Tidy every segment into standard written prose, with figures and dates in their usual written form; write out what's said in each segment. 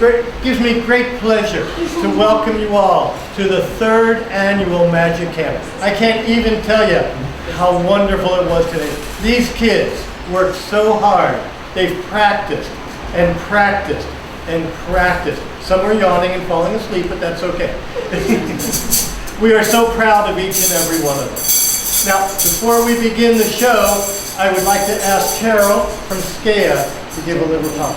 gives me great pleasure to welcome you all to the 3rd annual Magic Camp. I can't even tell you how wonderful it was today. These kids worked so hard. They've practiced and practiced and practiced. Some are yawning and falling asleep, but that's okay. We are so proud of each and every one of them. Now, before we begin the show, I would like to ask Carol from SKEA to give a little talk.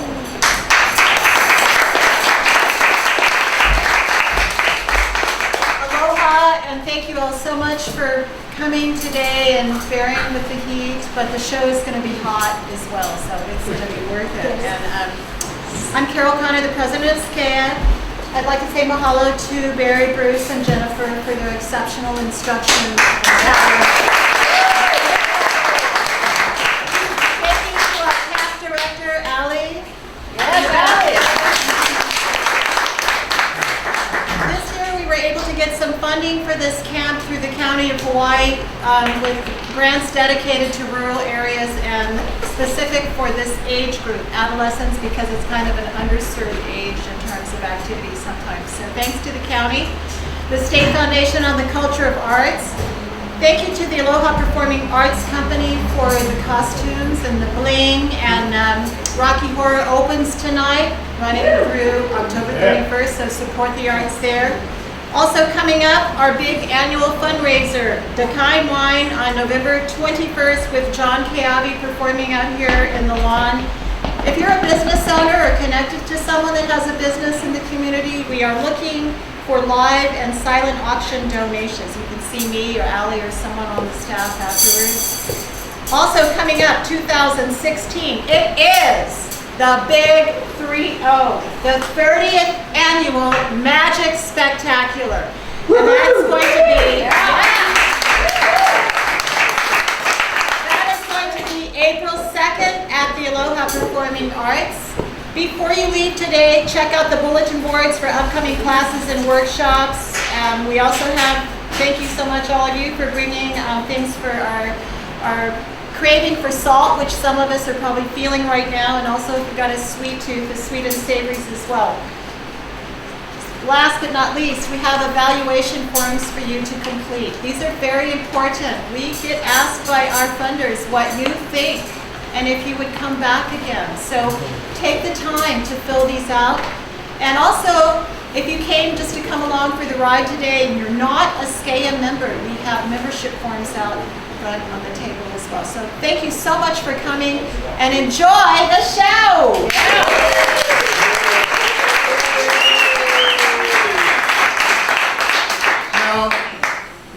Aloha, and thank you all so much for coming today and bearing with the heat, but the show is going to be hot as well, so it's going to be worth it. And I'm Carol Kona, the president of SKEA. I'd like to say mahalo to Barry, Bruce, and Jennifer for their exceptional instruction. Thank you to our camp director, Allie. Yes, Allie. This year we were able to get some funding for this camp through the County of Hawaii with grants dedicated to rural areas and specific for this age group, adolescents, because it's kind of an underserved age in terms of activities sometimes. So thanks to the county, the State Foundation on the Culture of Arts. Thank you to the Aloha Performing Arts Company for the costumes and the bling, and Rocky Horror opens tonight, running through October 31st, so support the arts there. Also coming up, our big annual fundraiser, Dakine Wine, on November 21st with John Keavi performing out here in the lawn. If you're a business owner or connected to someone that has a business in the community, we are looking for live and silent auction donations. You can see me or Allie or someone on the staff afterwards. Also coming up, 2016, it is the Big 3-0, the 30th annual Magic Spectacular. And that's going to be, that is going to be April 2nd at the Aloha Performing Arts. Before you leave today, check out the bulletin boards for upcoming classes and workshops. We also have, thank you so much all of you for bringing things for our craving for salt, which some of us are probably feeling right now, and also if you've got a sweet tooth, the sweet and savories as well. Last but not least, we have evaluation forms for you to complete. These are very important. We get asked by our funders what you think and if you would come back again. So take the time to fill these out. And also, if you came just to come along for the ride today and you're not a SKEA member, we have membership forms out on the table as well. So thank you so much for coming and enjoy the show. Now,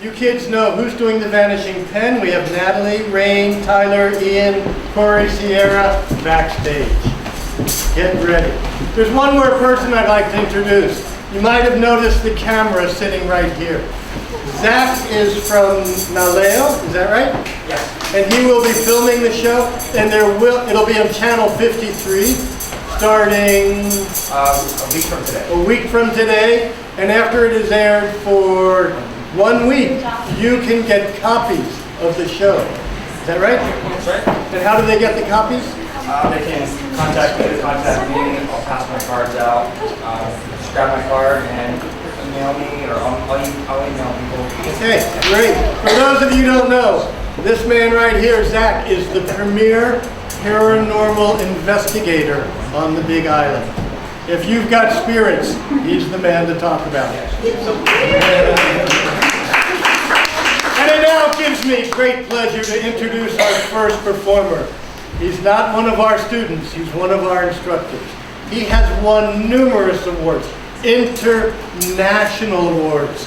you kids know who's doing the vanishing pen. We have Natalie, Rain, Tyler, Ian, Corey, Sierra backstage. Get ready. There's one more person I'd like to introduce. You might have noticed the camera sitting right here. Zach is from Naleo, is that right? Yes. And he will be filming the show, and it'll be on channel 53, starting A week from today. a week from today, and after it is aired for 1 week, you can get copies of the show. Is that right? That's right. And how do they get the copies? They can contact me. I'll pass my cards out. Just grab my card and email me, or I'll email people. Okay, great. For those of you who don't know, this man right here, Zach, is the premier paranormal investigator on the Big Island. If you've got spirits, he's the man to talk about it. And it now gives me great pleasure to introduce our first performer. He's not one of our students, he's one of our instructors. He has won numerous awards, international awards,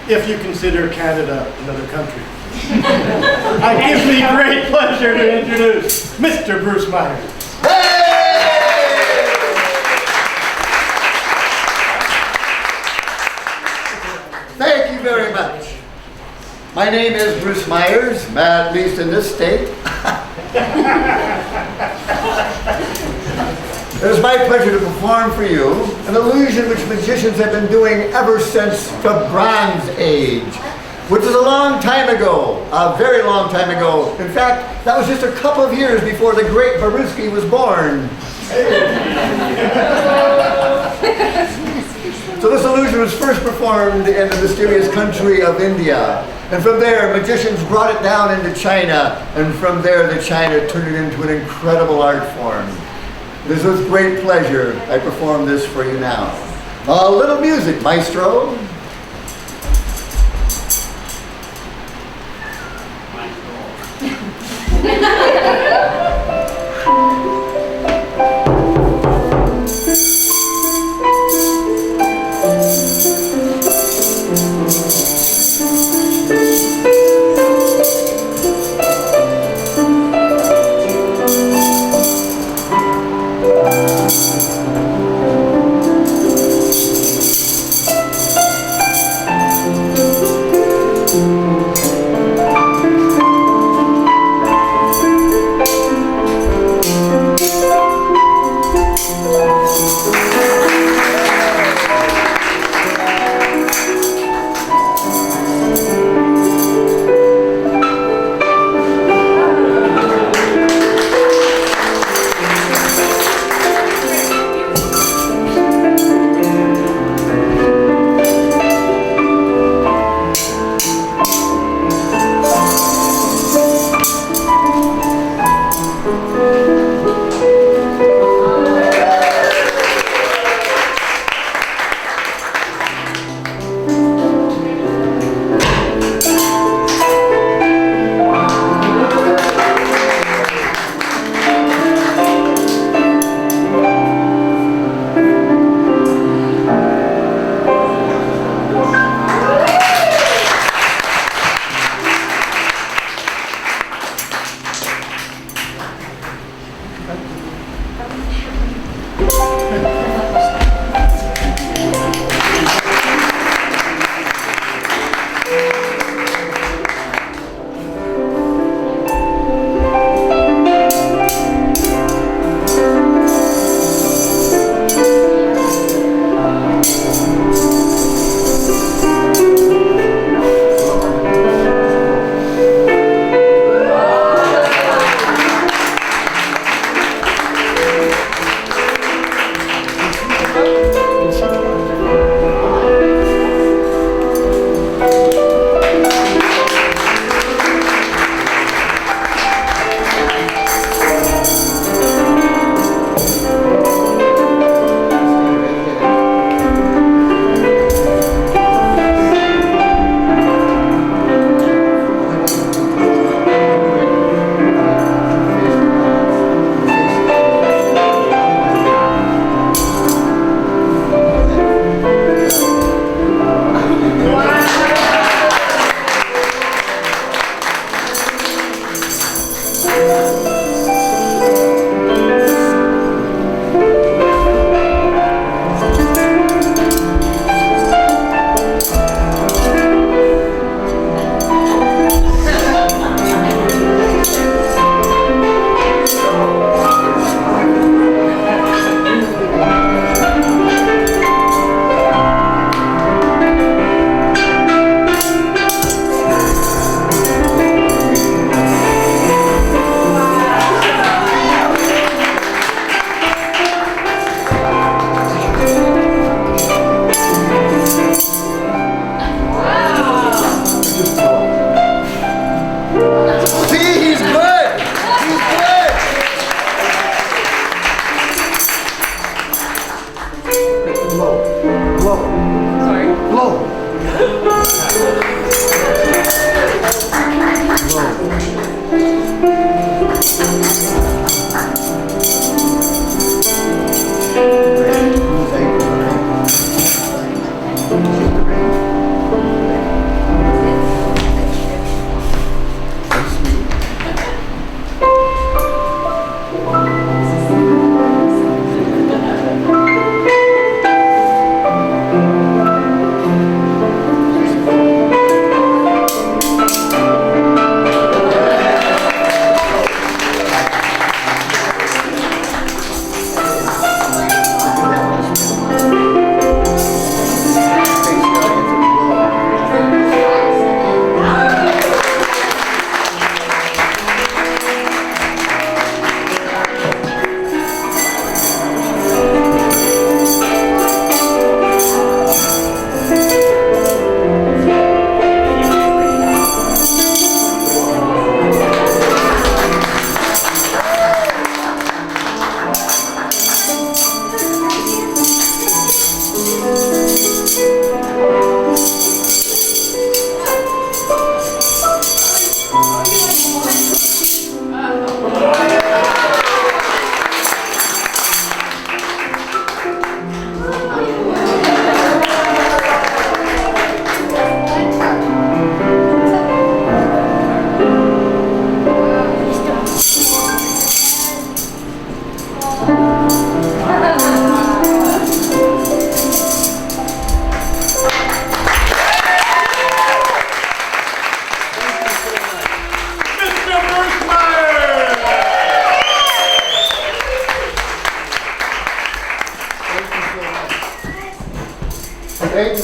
if you consider Canada another country. It gives me great pleasure to introduce Mr. Bruce Myers. Thank you very much. My name is Bruce Myers, at least in this state. It is my pleasure to perform for you an illusion which magicians have been doing ever since the Bronze Age, which is a long time ago, a very long time ago. In fact, that was just a couple of years before the great Baruski was born. So this illusion was first performed in the mysterious country of India. And from there, magicians brought it down into China. And from there, the China turned it into an incredible art form. It is with great pleasure I perform this for you now. A little music, maestro.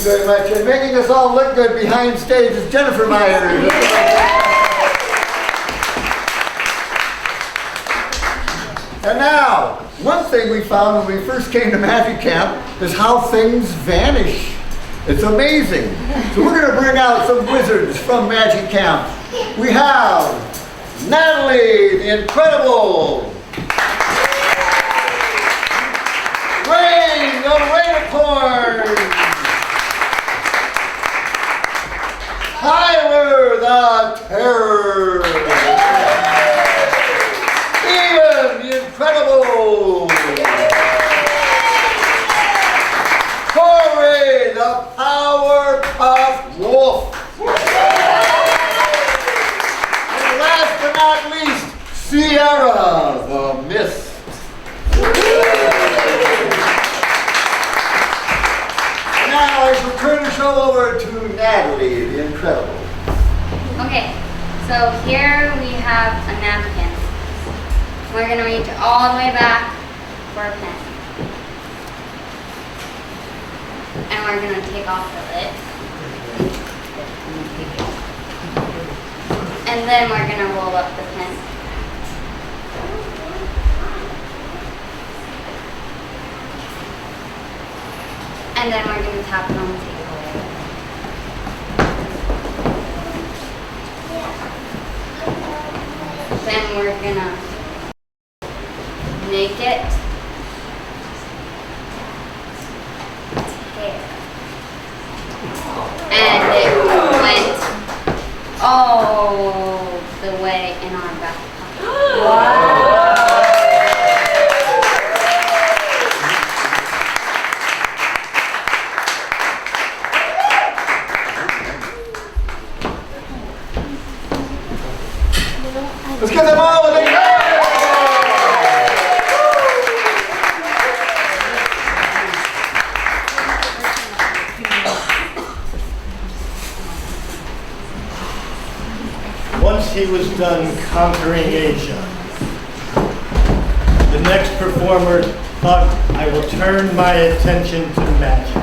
you very much. And making us all look good behind stage is Jennifer Myers. And now, one thing we found when we first came to Magic Camp is how things vanish. It's amazing. So we're going to bring out some wizards from Magic Camp. We have Natalie, the Incredible. Rain, the Rainicorn. Tyler, the Terror. Ian, the Incredible. Corey, the Powerpuff Wolf. And last but not least, Sierra, the Mist. Now I shall turn the show over to Natalie, the Incredible. Okay, so here we have a napkin. We're going to reach all the way back for a pen. And we're going to take off the lid. And then we're going to roll up the pen. And then we're going to tap it on the table. Then we're going to make it tear. And it went all the way in our back pocket. Wow. Let's give them all a big hand. Once he was done conquering Asia, the next performer thought, I will turn my attention to magic.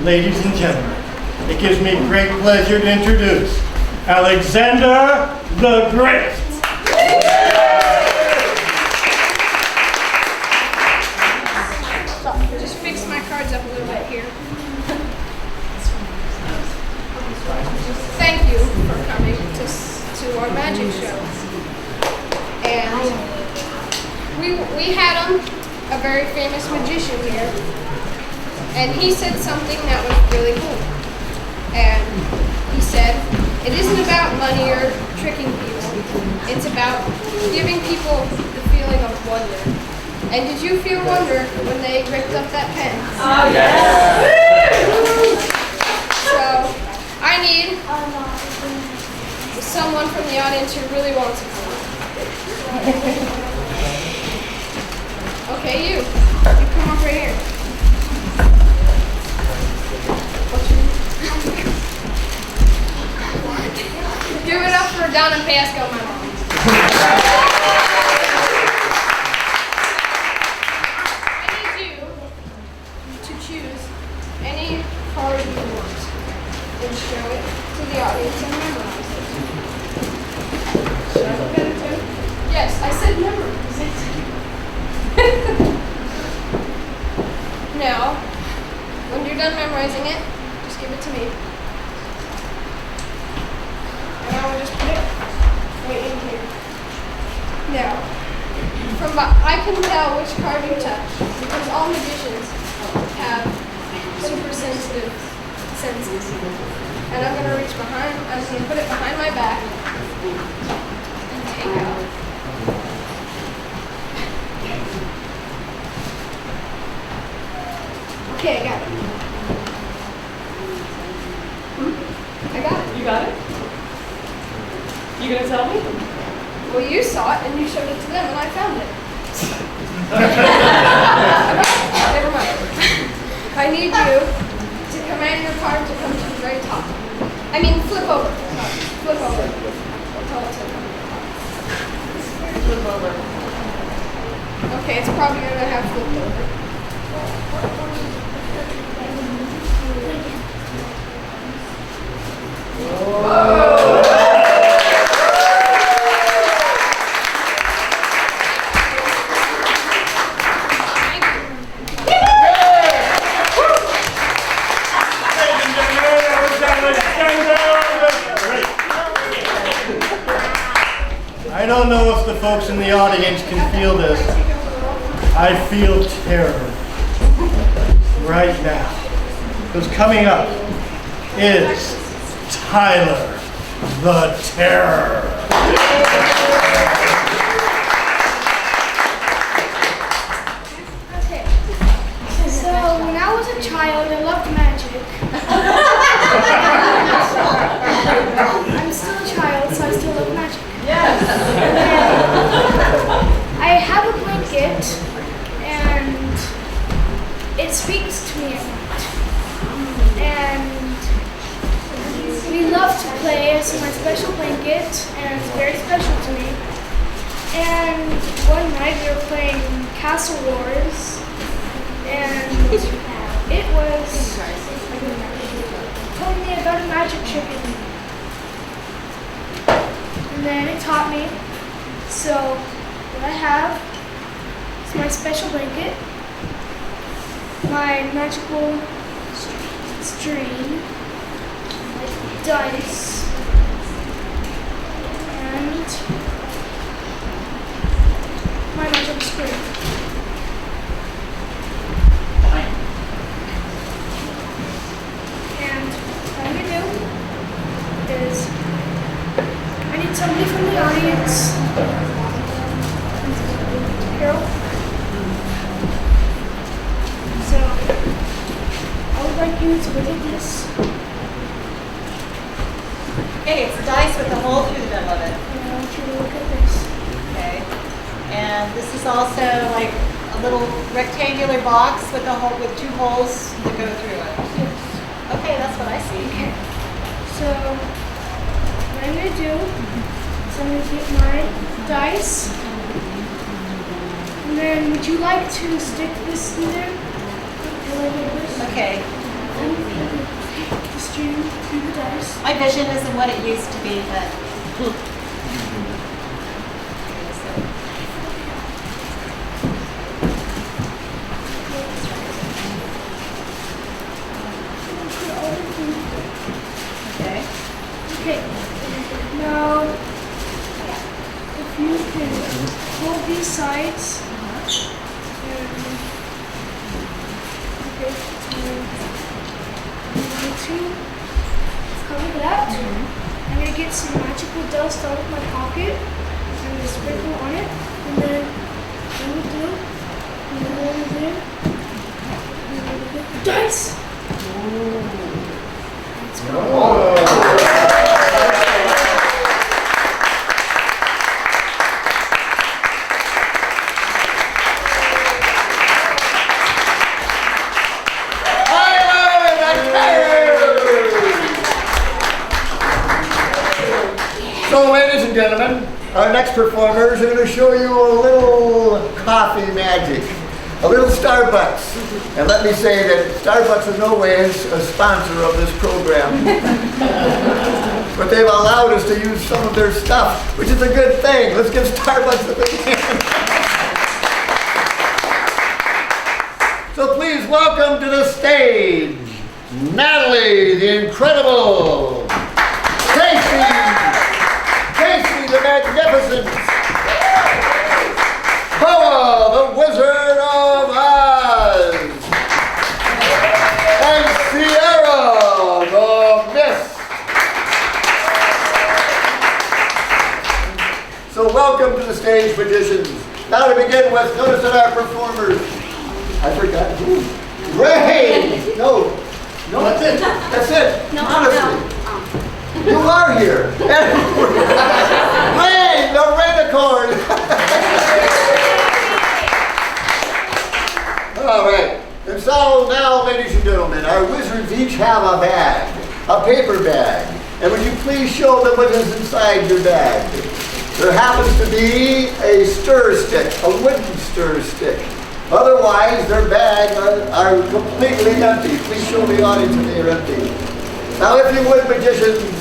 Ladies and gentlemen, it gives me great pleasure to introduce Alexander the Great. Just fix my cards up a little bit here. Thank you for coming to our magic show. And we had a very famous magician here, and he said something that was really cool. And he said, it isn't about money or tricking people. It's about giving people the feeling of wonder. And did you feel wonder when they ripped up that pen? Oh, yes. So, I need someone from the audience who really wants to come. Okay, you come up right here. Give it up for Donna Pasco, my mom. I need you to choose any card you want and show it to the audience and memorize it. Should I look at it too? Yes, I said memorize it. Now, when you're done memorizing it, just give it to me. And I will just put it right in here. Now, I can tell which card you touch because all magicians have super sensitive senses. And I'm going to reach behind, I'm going to put it behind my back and take out. Okay, I got it. I got it. You got it? You gonna tell me? Well, you saw it and you showed it to them and I found it. Never mind. I need you to command your card to come to the very top. I mean, flip over. Flip over. Flip over. Okay, it's probably going to have flipped over. I don't know if the folks in the audience can feel this. I feel terror right now. Because coming up is Tyler the Terror. Okay. So when I was a child, I loved magic. I'm still a child, so I still love magic. Yes. I have a blanket, and it speaks to me at night. And we love to play. It's my special blanket, and it's very special to me. And one night we were playing Castle Wars, and it was telling me about a magic trick. And then it taught me. So what I have is my special blanket, my magical string, my dice, and my magic screen. And what I'm gonna do is I need somebody from the audience. Carol. So I would like you to look at this. Okay, it's dice with a hole through the middle of it. And I want you to look at this. Okay. And this is also like a little rectangular box with a hole with two holes that go through it. Okay, that's what I see. Okay. So what I'm gonna do is I'm gonna get my dice. And then would you like to stick this in there? Like this? Okay. And take the string through the dice. My vision isn't what it used to be, but. Okay. Okay. Now, if you can hold these sides. And, okay. And I'm going to cover that. I'm going to get some magical dust out of my pocket. I'm going to sprinkle on it. And then what we'll do, I'm going to go over there. And I'm going to get the dice. Let's go. So, ladies and gentlemen, our next performers are going to show you a little coffee magic, a little Starbucks. And let me say that Starbucks in no way is a sponsor of this program. But they've allowed us to use some of their stuff, which is a good thing. Let's give Starbucks a big hand. So please welcome to the stage, Natalie the Incredible, Casey the Magnificent, Boa the Wizard of Oz, and Sierra the Mist. So welcome to the stage, magicians. Now to begin with, notice that our performers, I forgot who. Ray! No, that's it. That's it. No, honestly. no. You are here. Ray, the Rainicorn. All right. And so now, ladies and gentlemen, our wizards each have a bag, a paper bag. And would you please show them what is inside your bag? There happens to be a stir stick, a wooden stir stick. Otherwise, their bags are completely empty. Please show the audience that they are empty. Now, if you would, magicians,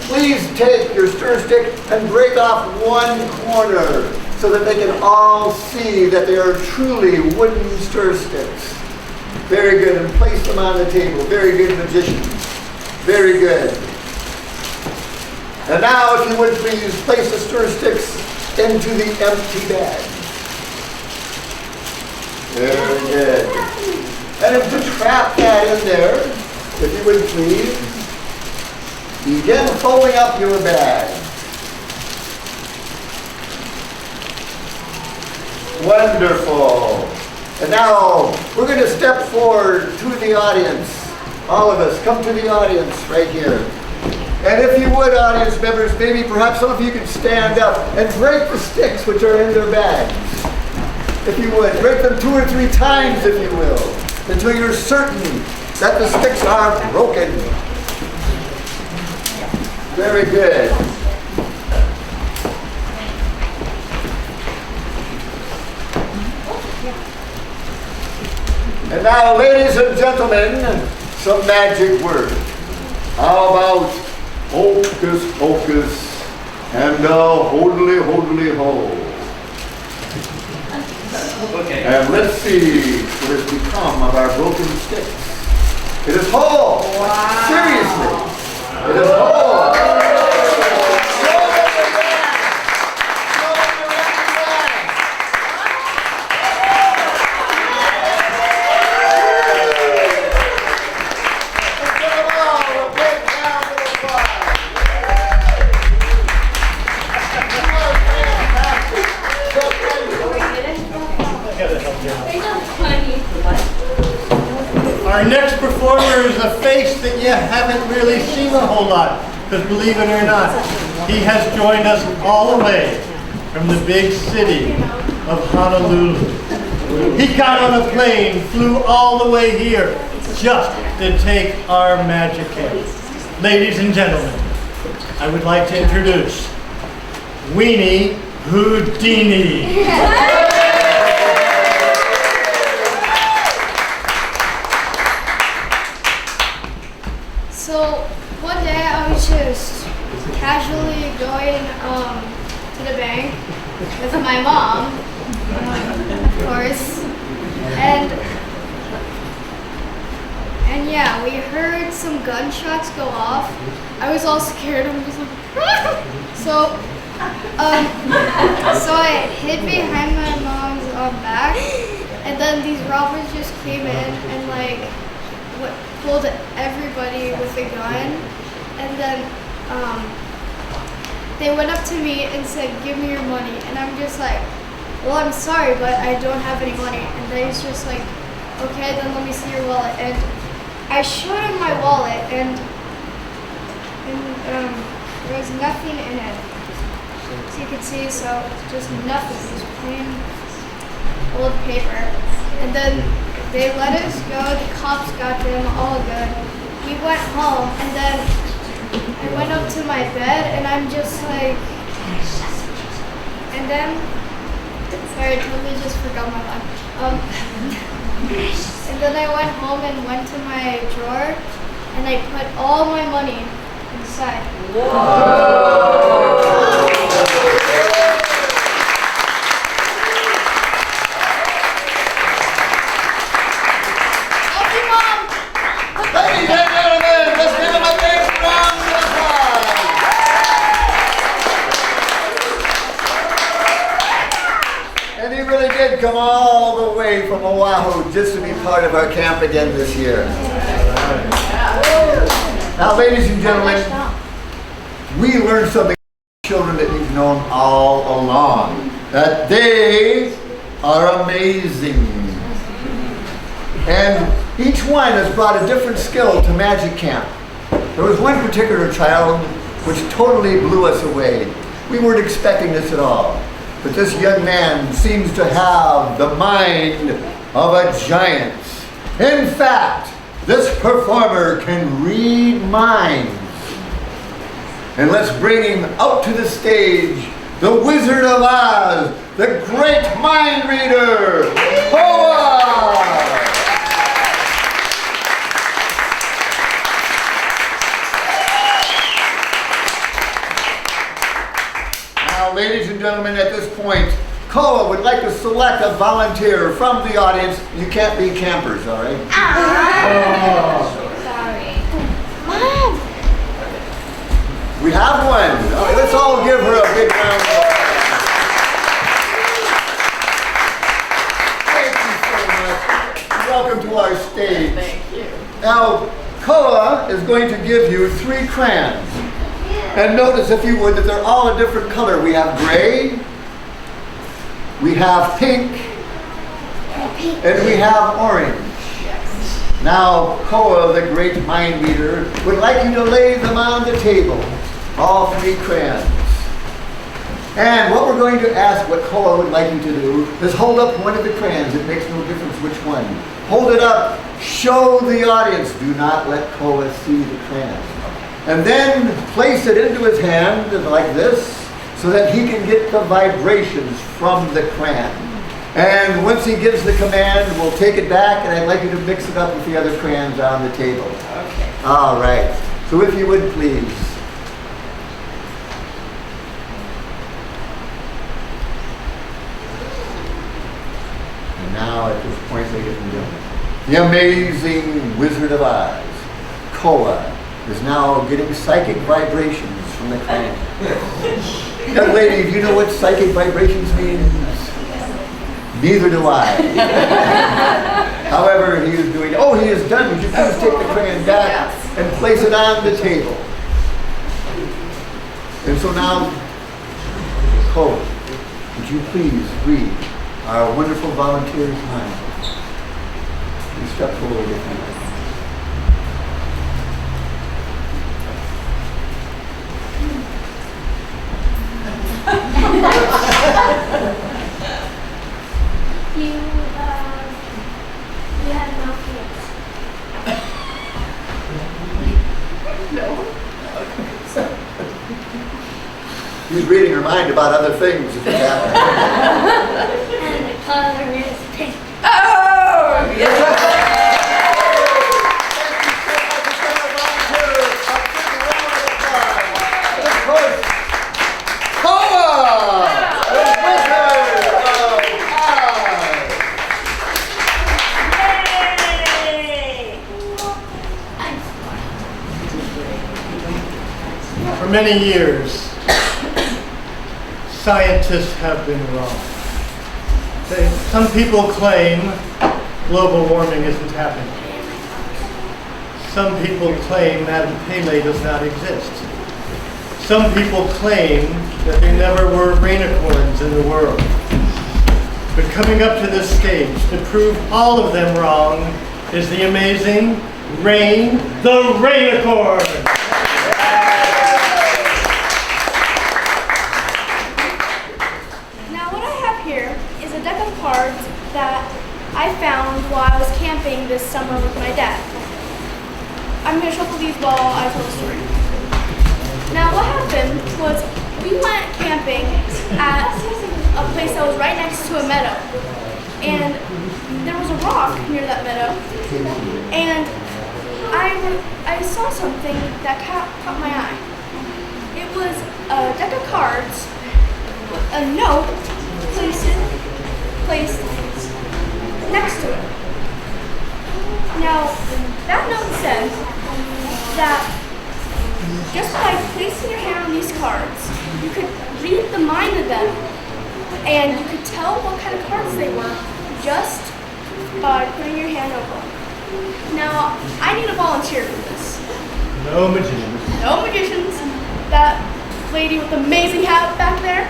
please take your stir stick and break off one corner so that they can all see that they are truly wooden stir sticks. Very good, and place them on the table. Very good, magicians. Very good. And now, if you would please place the stir sticks into the empty bag. Very good. And to trap that in there, if you would please, begin folding up your bag. Wonderful. And now, we're going to step forward to the audience. All of us, come to the audience right here. And if you would, audience members, maybe perhaps some of you could stand up and break the sticks which are in their bags. If you would, break them 2 or 3 times, if you will, until you're certain that the sticks are broken. Very good. And now, ladies and gentlemen, some magic word. How about hocus pocus and hodly hodly ho? Okay. And let's see what has become of our broken sticks. It is whole. Wow. Seriously. It is whole. Our next performer is a face that you haven't really seen a whole lot, because believe it or not, he has joined us all the way from the big city of Honolulu. He got on a plane, flew all the way here, just to take our magic camp. Ladies and gentlemen, I would like to introduce Weenie Houdini. So one day I was just casually going to the bank with my mom, of course, and yeah, we heard some gunshots go off. I was all scared. I'm just like, so I hid behind my mom's back, and then these robbers just came in and like pulled everybody with a gun, and then they went up to me and said, "Give me your money," and I'm just like, "Well, I'm sorry, but I don't have any money." And they was just like, "Okay, then let me see your wallet." And I showed him my wallet, and there was nothing in it, so you could see. So just nothing, just plain old paper. And then they let us go, the cops got them, all good. We went home, and then I went up to my bed, and I'm just like, and then, sorry, I totally just forgot my line. And then I went home and went to my drawer, and I put all my money inside. Ladies and gentlemen, let's give him a big round of applause. And he really did come all the way from Oahu just to be part of our camp again this year. Now, ladies and gentlemen, we learned something from children that you've known all along, that they are amazing. And each one has brought a different skill to Magic Camp. There was one particular child which totally blew us away. We weren't expecting this at all. But this young man seems to have the mind of a giant. In fact, this performer can read minds. And let's bring him out to the stage, the Wizard of Oz, the great mind reader, Kona! Now, ladies and gentlemen, at this point, Kona would like to select a volunteer from the audience. You can't be campers, all right? Sorry. Mom! We have one. All right, let's all give her a big round of applause. Thank you so much. Welcome to our stage. Thank you. Now, Koa is going to give you 3 crayons. And notice, if you would, that they're all a different color. We have gray, we have pink, and we have orange. Now, Koa, the great mind reader, would like you to lay them on the table, all 3 crayons. And what we're going to ask, what Koa would like you to do, is hold up one of the crayons. It makes no difference which one. Hold it up, show the audience. Do not let Koa see the crayon. And then place it into his hand like this, so that he can get the vibrations from the crayon. And once he gives the command, we'll take it back, and I'd like you to mix it up with the other crayons on the table. Okay. All right. So if you would, please. And now at this point, ladies and gentlemen, the amazing Wizard of Oz, Koa, is now getting psychic vibrations from the crayon. Young lady, do you know what psychic vibrations means? Neither do I. However, he is doing, oh, he is done. Would you please take the crayon back and place it on the table? And so now, Koa, would you please read our wonderful volunteer's mind? Please step forward if you like. You have no kids. He's reading her mind about other things if it's happening. And the color is pink. Oh! Yes. For many years, scientists have been wrong. Some people claim global warming isn't happening. Some people claim that Pele does not exist. Some people claim that there never were rainicorns in the world. But coming up to this stage to prove all of them wrong is the amazing Rain the Rainicorn. Now what I have here is a deck of cards that I found while I was camping this summer with my dad. I'm going to shuffle these while I tell the story. Now what happened was we went camping at a place that was right next to a meadow. And there was a rock near that meadow. And I saw something that caught my eye. It was a deck of cards, a note placed next to it. Now, that note says that just by placing your hand on these cards, you could read the mind of them, and you could tell what kind of cards they were just by putting your hand over them. Now, I need a volunteer for this. No magicians. No magicians. That lady with the amazing hat back there.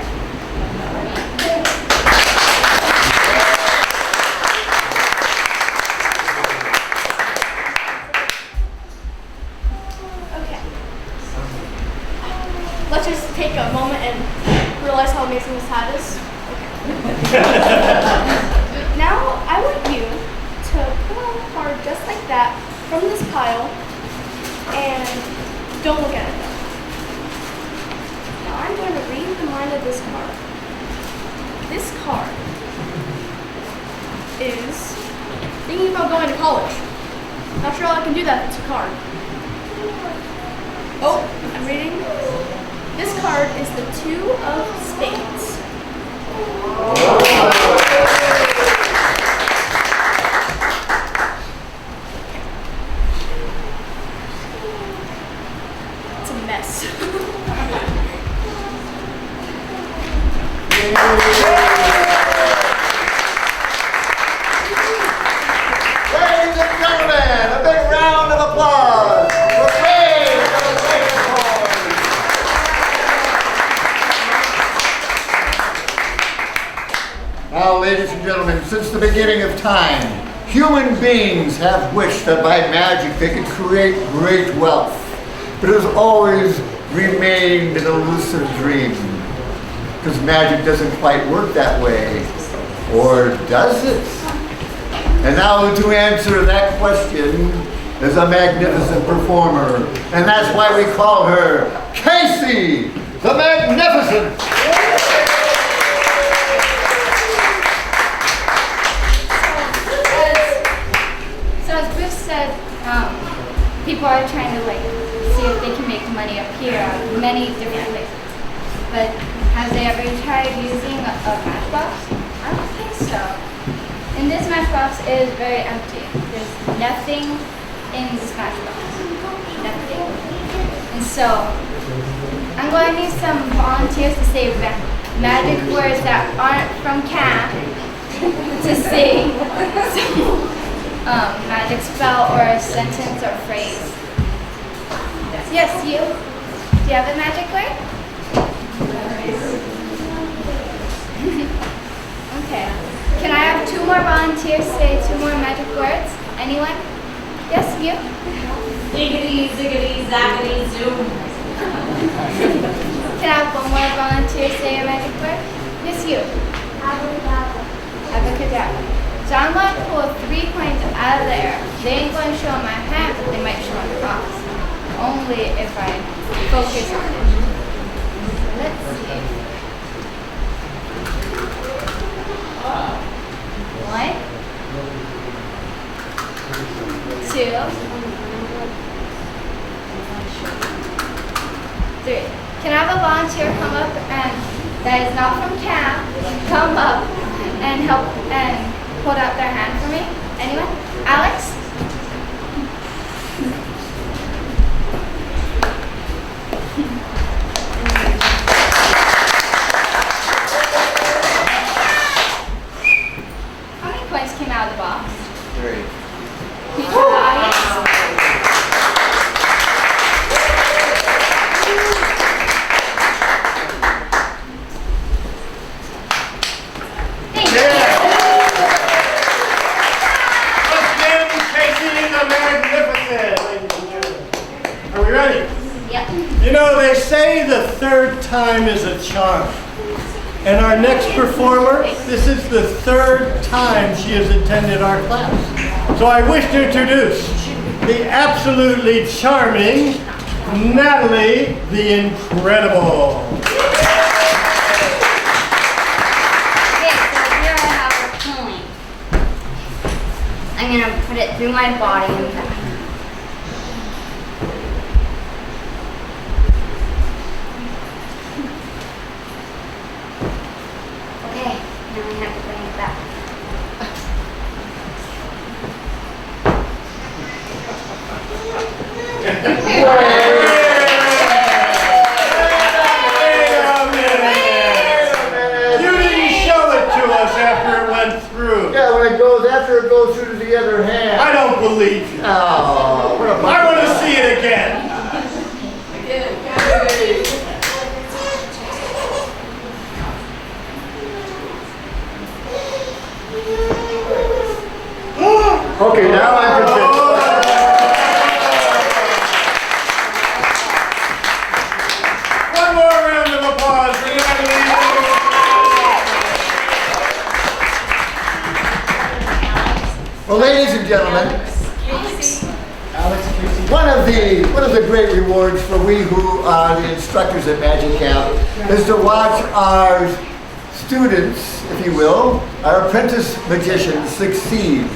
Okay. Let's just take a moment and realize how amazing this hat is. Okay. Now, I want you to pull out a card just like that from this pile and don't look at it though. Now I'm going to read the mind of this card. This card is thinking about going to college. Not sure how I can do that, it's a card. Oh, I'm reading. This card is the 2 of Spades. It's a mess. Ladies and gentlemen, a big round of applause for Faye from the Saxophone. Now, ladies and gentlemen, since the beginning of time, human beings have wished that by magic they could create great wealth, but it has always remained an elusive dream, because magic doesn't quite work that way, or does it? And now to answer that question is a magnificent performer, and that's why we call her Casey the Magnificent. So as Bruce said, people are trying to see if they can make money up here on many different places. But has they ever tried using a matchbox? I don't think so. And this matchbox is very empty. There's nothing in this matchbox. Nothing. And so I'm going to need some volunteers to say magic words that aren't from camp to say some magic spell or a sentence or phrase. Yes, you? Do you have a magic word? Okay. Can I have 2 more volunteers say 2 more magic words? Anyone? Yes, you? Ziggity, ziggity, zaggity, zoom. Can I have 1 more volunteer say a magic word? Yes, you? Abracadabra. Abracadabra. So I'm going to pull 3 coins out of there. They ain't going to show on my hand, but they might show on the box. Only if I focus on it. Let's see. 1, 2, 3. Can I have a volunteer come up and that is not from camp come up and help and hold out their hand for me? Anyone? Alex? How many coins came out of the box? 3. Can you show the audience? Thank you. Let's give Casey the Magnificent, ladies and gentlemen. Are we ready? Yep. You know, they say the 3rd time is a charm. And our next performer, this is the 3rd time she has attended our class. So I wish to introduce the absolutely charming Natalie the Incredible. Okay, so here I have a coin. I'm gonna put it through my body and back. Okay, now I have to bring it back. You didn't show it to us after it went through. Yeah, after it goes through to the other hand. I don't believe you. Oh, what a bunch I of- want to see it again. Okay, now I'm convinced. One more round of applause for Natalie. Well, ladies and gentlemen, one of the great rewards for we who are the instructors at Magic Camp is to watch our students, if you will, our apprentice magicians succeed.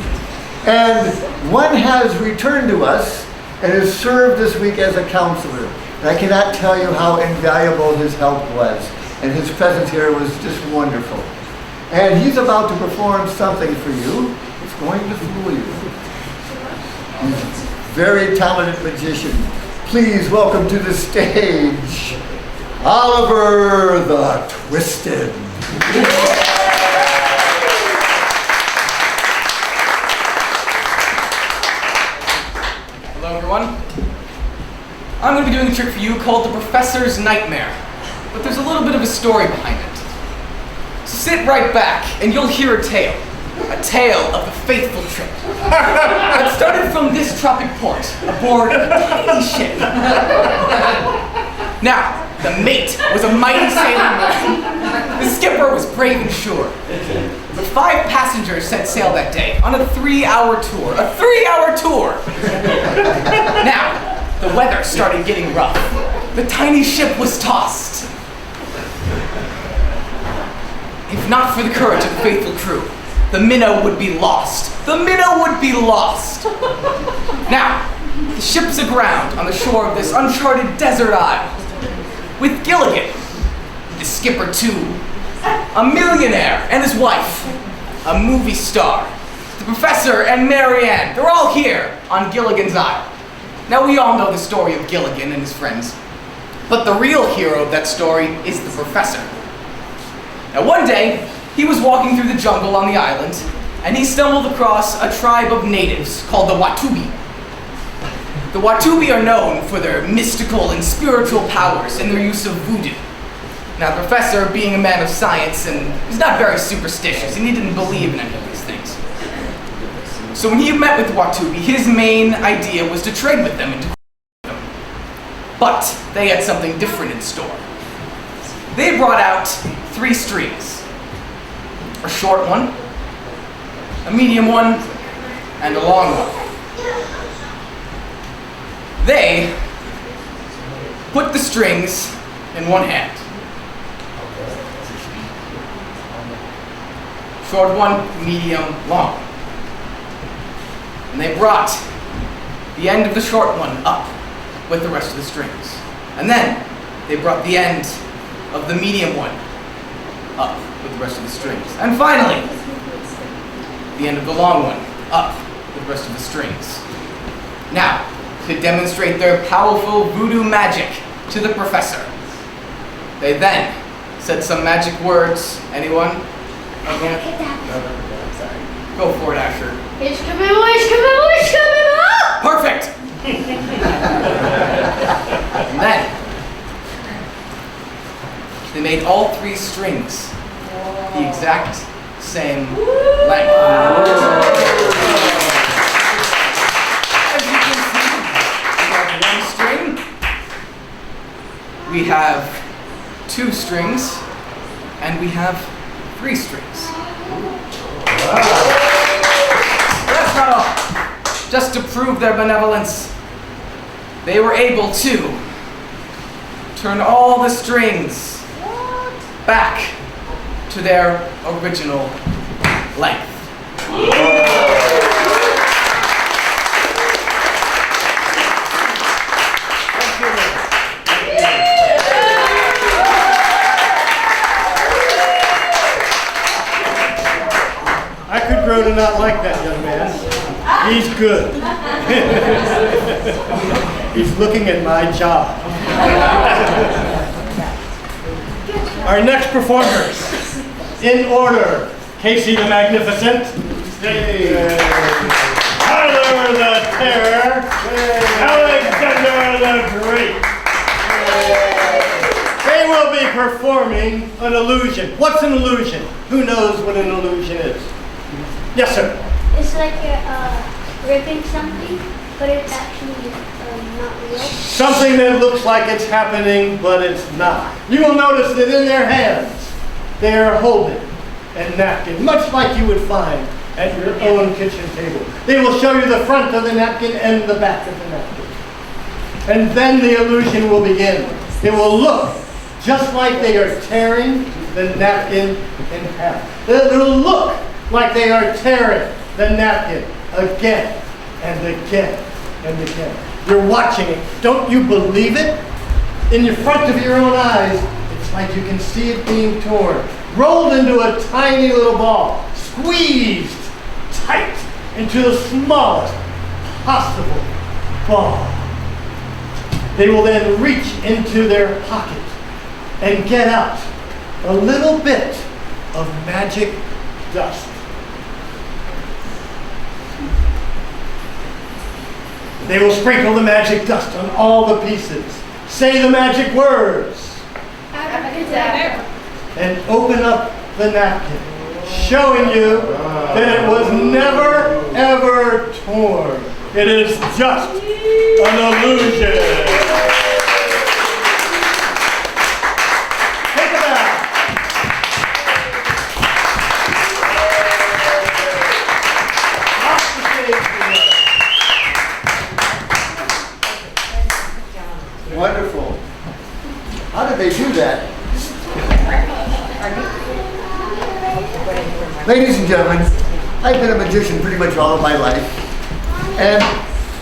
And one has returned to us and has served this week as a counselor. And I cannot tell you how invaluable his help was. And his presence here was just wonderful. And he's about to perform something for you. It's going to fool you. He's a very talented magician. Please welcome to the stage, Oliver the Twisted. Hello, everyone. I'm going to be doing a trick for you called the Professor's Nightmare. But there's a little bit of a story behind it. So sit right back and you'll hear a tale. A tale of the faithful trip. It started from this tropic port aboard a tiny ship. Now, the mate was a mighty sailor man. The skipper was brave and sure. But 5 passengers set sail that day on a 3-hour tour. A 3-hour tour! Now, the weather started getting rough. The tiny ship was tossed. If not for the courage of the faithful crew, the minnow would be lost. The minnow would be lost. Now, the ship's aground on the shore of this uncharted desert isle. With Gilligan, the skipper too, a millionaire and his wife, a movie star, the professor and Marianne, they're all here on Gilligan's Isle. Now we all know the story of Gilligan and his friends, but the real hero of that story is the professor. Now one day, he was walking through the jungle on the island, and he stumbled across a tribe of natives called the Watubi. The Watubi are known for their mystical and spiritual powers and their use of voodoo. Now, the professor, being a man of science, and he's not very superstitious, and he didn't believe in any of these things. So when he met with the Watubi, his main idea was to trade with them and to them. But they had something different in store. They brought out 3 strings. A short one, a medium one, and a long one. They put the strings in one hand. Short one, medium, long. And they brought the end of the short one up with the rest of the strings. And then they brought the end of the medium one up with the rest of the strings. And finally, the end of the long one up with the rest of the strings. Now, to demonstrate their powerful voodoo magic to the professor, they then said some magic words. Anyone? Okay. Sorry. Go for it, Asher. Perfect! And then, they made all 3 strings the exact same length. As you can see, we have 1 string, we have 2 strings, and we have 3 strings. That's not all. Just to prove their benevolence, they were able to turn all the strings back to their original length. I could grow to not like that young man. He's good. He's looking at my job. Our next performers, in order, Casey the Magnificent, Tyler the Terror, Alexander the Great. They will be performing an illusion. What's an illusion? Who knows what an illusion is? Yes, sir. It's like ripping something, but it's actually not real. Something that looks like it's happening, but it's not. You will notice that in their hands, they are holding a napkin, much like you would find at your own kitchen table. They will show you the front of the napkin and the back of the napkin. And then the illusion will begin. It will look just like they are tearing the napkin in half. It will look like they are tearing the napkin again and again and again. You're watching it. Don't you believe it? In the front of your own eyes, it's like you can see it being torn, rolled into a tiny little ball, squeezed tight into the smallest possible ball. They will then reach into their pocket and get out a little bit of magic dust. They will sprinkle the magic dust on all the pieces. Say the magic words. Abracadabra. And open up the napkin, showing you that it was never, ever torn. It is just an illusion. Take it out. Off the stage for you. Wonderful. How did they do that? Ladies and gentlemen, I've been a magician pretty much all of my life. And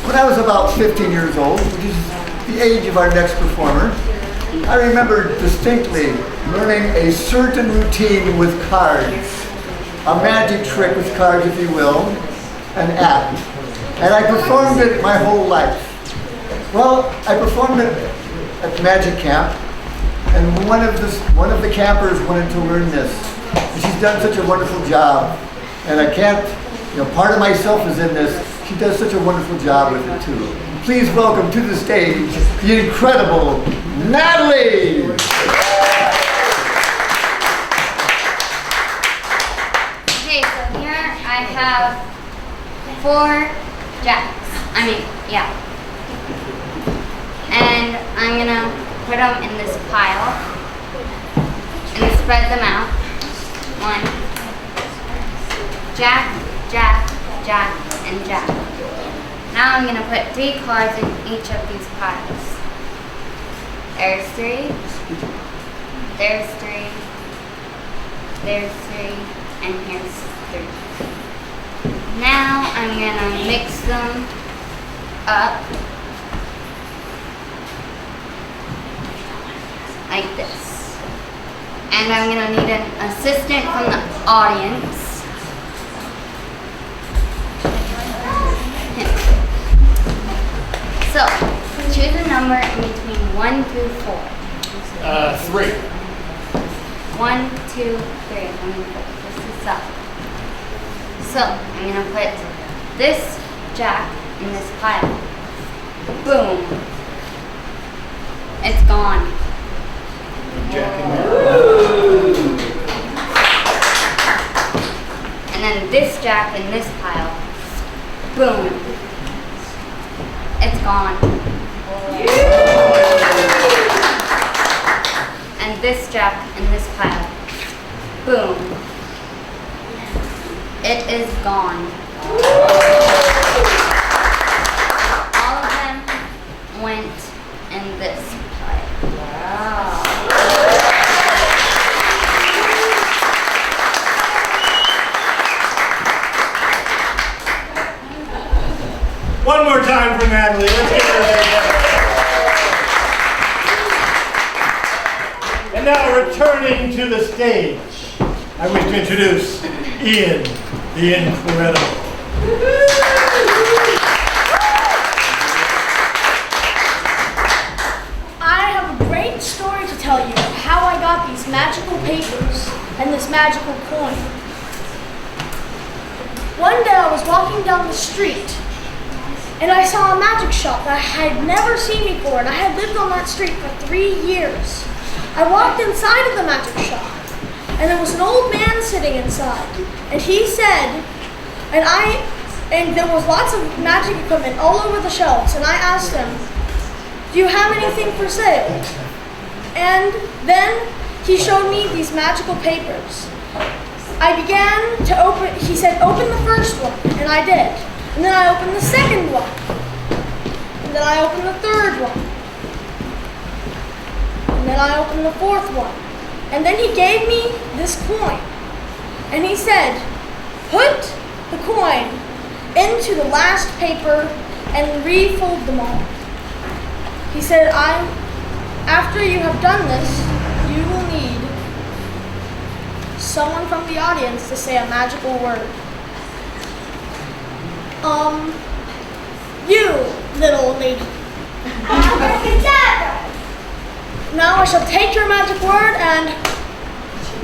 when I was about 15 years old, which is the age of our next performer, I remember distinctly learning a certain routine with cards. A magic trick with cards, if you will, an act. And I performed it my whole life. Well, I performed it at Magic Camp, and one of the campers wanted to learn this. And she's done such a wonderful job. And I can't, part of myself is in this. She does such a wonderful job with it too. Please welcome to the stage, the incredible Natalie! Okay, so here I have 4 jacks. And I'm gonna put them in this pile and spread them out. 1, jack, jack, jack, and jack. Now I'm gonna put 3 cards in each of these piles. There's 3, there's 3, there's 3, and here's 3. Now I'm gonna mix them up like this. And I'm gonna need an assistant from the audience. So, choose a number in between 1 through 4. 3. 1, 2, 3. I'm gonna put this up. So, I'm gonna put this jack in this pile. Boom. It's gone. Jack in there. And then this jack in this pile. Boom. It's gone. And this jack in this pile. Boom. It is gone. All of them went in this pile. Wow. One more time for Natalie. Let's get her there. And now returning to the stage, I wish to introduce Ian, the Incredible. I have a great story to tell you of how I got these magical papers and this magical coin. One day I was walking down the street and I saw a magic shop that I had never seen before, and I had lived on that street for 3 years. I walked inside of the magic shop, and there was an old man sitting inside, and he said, and there was lots of magic equipment all over the shelves, and I asked him, "Do you have anything for sale?" And then he showed me these magical papers. I began to open, he said, "Open the first one," and I did. And then I opened the second one. And then I opened the third one. And then I opened the fourth one. And then he gave me this coin. And he said, "Put the coin into the last paper and refold them all." He said, "After you have done this, you will need someone from the audience to say a magical word. You, little lady. Now I shall take your magic word and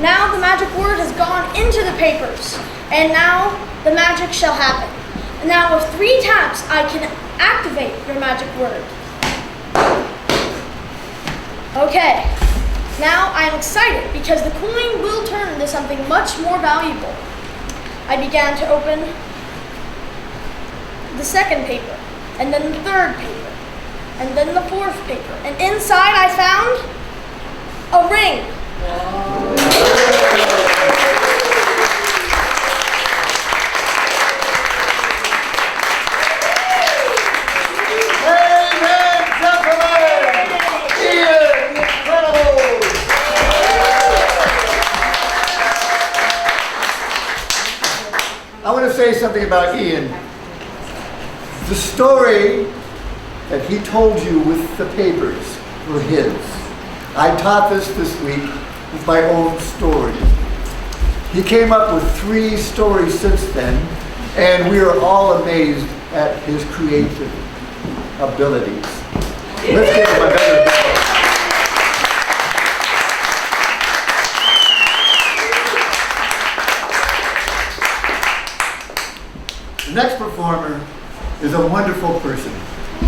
Now the magic word has gone into the papers, and now the magic shall happen. And now with 3 taps, I can activate your magic word. Okay, now I am excited because the coin will turn into something much more valuable. I began to open the second paper, and then the third paper, and then the fourth paper. And inside I found a ring. I want to say something about Ian. The story that he told you with the papers were his. I taught this week with my own story. He came up with 3 stories since then, and we are all amazed at his creative abilities. Let's give him a better applause. The next performer is a wonderful person.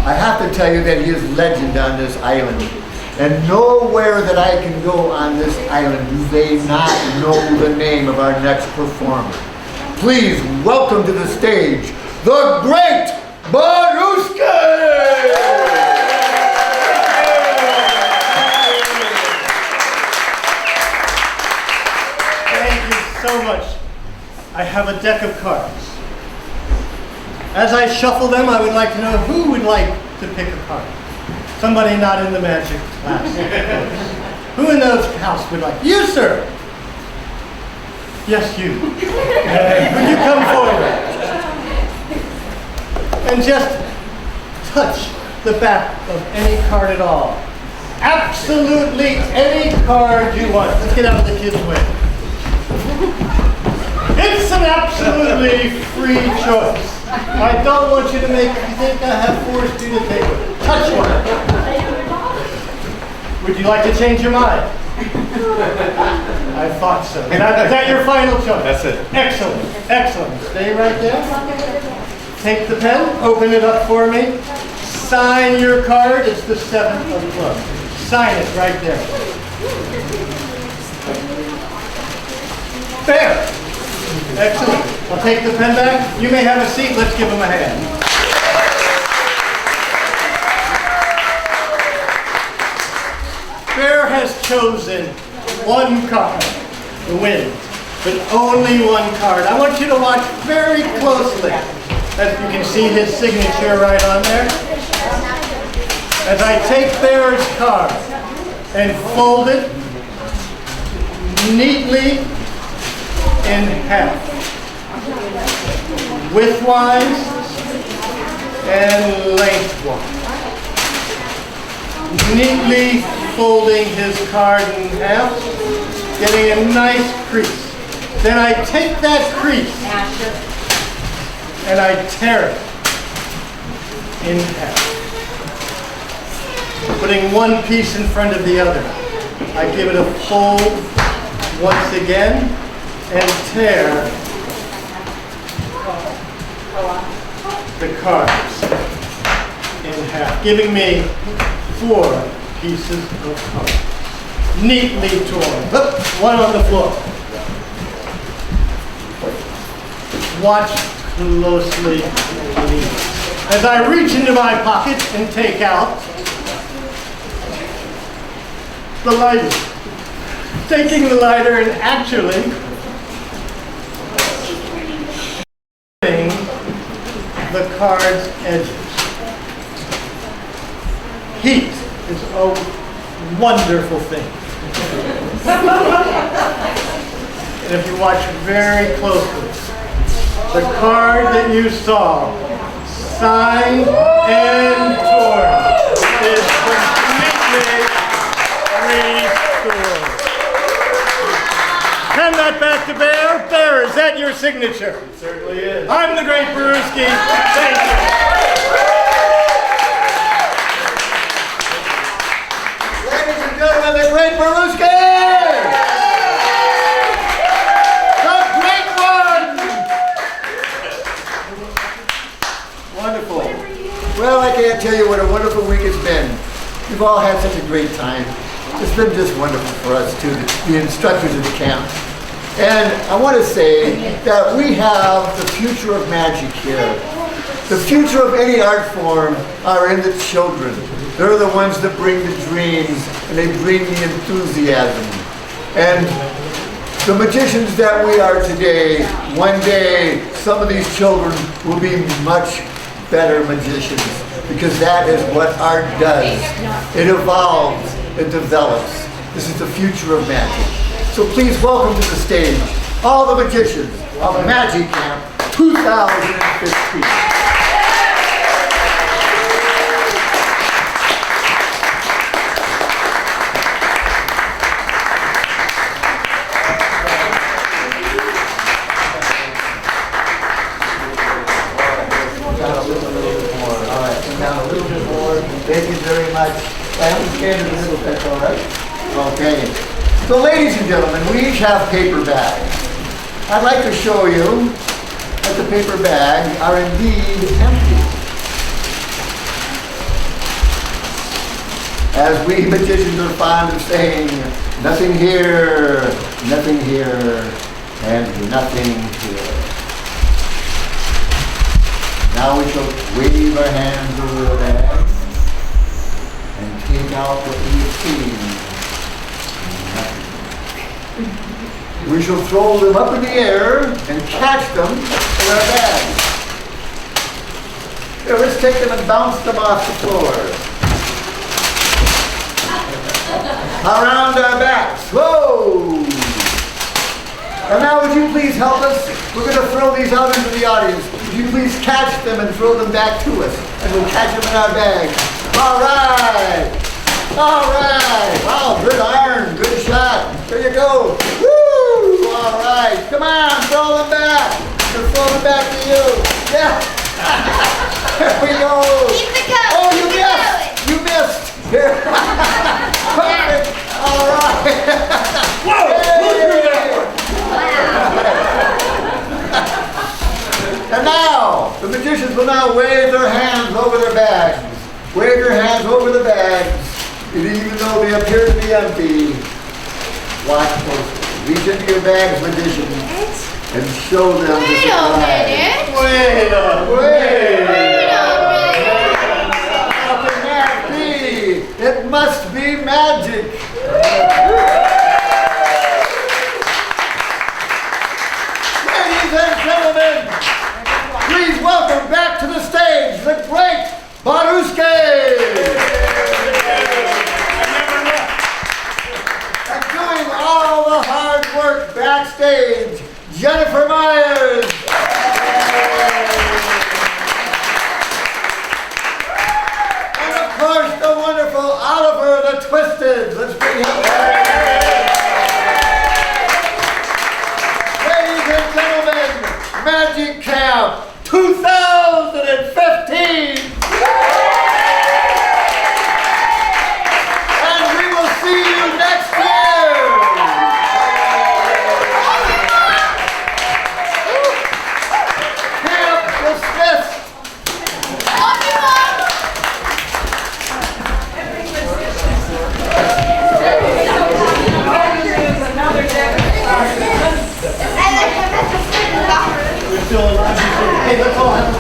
I have to tell you that he is legend on this island. And nowhere that I can go on this island do they not know the name of our next performer. Please welcome to the stage, the great Baruski! Thank you so much. I have a deck of cards. As I shuffle them, I would like to know who would like to pick a card. Somebody not in the magic class. Who in the house would like? You, sir. Yes, you. Would you come forward? And just touch the back of any card at all. Absolutely any card you want. Let's get out of the kids' way. It's an absolutely free choice. I don't want you to make you think I have forced you to take it. Touch one. Would you like to change your mind? I thought so. Is that your final choice? That's it. Excellent. Excellent. Stay right there. Take the pen. Open it up for me. Sign your card. It's the 7 of clubs. Sign it right there. There. Excellent. I'll take the pen back. You may have a seat. Let's give him a hand. Bear has chosen one card, the wind, but only one card. I want you to watch very closely. As you can see his signature right on there. As I take Bear's card and fold it neatly in half, widthwise and lengthwise. Neatly folding his card in half, getting a nice crease. Then I take that crease and I tear it in half. Putting one piece in front of the other. I give it a fold once again and tear the cards in half, giving me 4 pieces of cards. Neatly torn. One on the floor. Watch closely, please. As I reach into my pocket and take out the lighter. Taking the lighter and actually the card's edges. Heat is a wonderful thing. And if you watch very closely, the card that you saw, signed and torn, is completely restored. Hand that back to Bear. Bear, is that your signature? It certainly is. I'm the great Baruski. Thank you. Ladies and gentlemen, the great Baruski! tell you what a wonderful week it's been. We've all had such a great time. It's been just wonderful for us too, the instructors of the camp. And I want to say that we have the future of magic here. The future of any art form are in the children. They're the ones that bring the dreams and they bring the enthusiasm. And the magicians that we are today, one day some of these children will be much better magicians, because that is what art does. It evolves, it develops. This is the future of magic. So please welcome to the stage all the magicians of Magic Camp 2015. Thank you very much. I understand it a little bit, all right? Okay. So ladies and gentlemen, we each have paper bags. I'd like to show you that the paper bags are indeed empty. As we magicians are fond of saying, nothing here, and nothing here. Now we shall wave our hands over the bag and take out what we have seen. We shall throw them up in the air and catch them in our bags. Here, let's take them and bounce them off the floor. Around our backs. Whoa! And now would you please help us? We're going to throw these out into the audience. Would you please catch them and throw them back to us? And we'll catch them in our bag. All right! All right! Wow, good iron, good shot. There you go. Woo! All right. Come on, throw them back. We'll throw them back to you. Yeah. There we go. Keep the coat. Oh, you Keep missed. it You missed. Here. Perfect. All right. Whoa! Who threw that one? And now, the magicians will now wave their hands over their bags. Wave your hands over the bags. And even though they appear to be empty, watch closely. Reach into your bags, magicians, and show them the Wait a surprise. minute. Wait a How can that be? It must be magic. Ladies and gentlemen, please welcome back to the stage the great Baruske! And doing all the hard work backstage, Jennifer Myers! And of course, the wonderful Oliver the Twisted. Let's bring him back. Ladies and gentlemen, Magic Camp 2015! And we will see you next year! Camp dismissed! Hey, let's all have a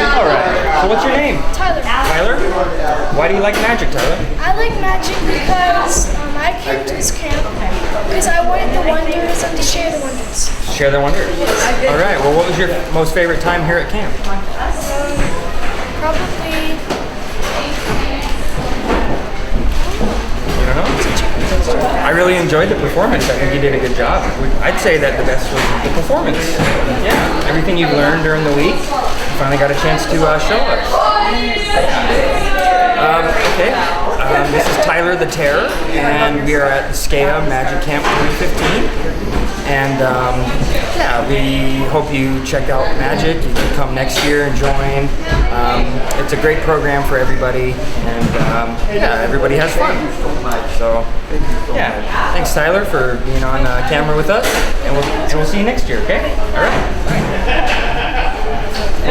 All right. So what's your name? Tyler. Tyler? Why do you like magic, Tyler? I like magic because I came to this camp because I wanted the wonders and to share the wonders. Share the wonders. All right. Well, what was your most favorite time here at camp? Probably You don't know? I really enjoyed the performance. I think you did a good job. I'd say that the best was the performance. Yeah. Everything you've learned during the week, you finally got a chance to show us. Okay. This is Tyler the Terror, and we are at the SKEA Magic Camp 2015. And yeah, we hope you check out Magic. You can come next year and join. It's a great program for everybody, and yeah, everybody has fun. So yeah, thanks Tyler for being on camera with us, and we'll see you next year. Okay? All right.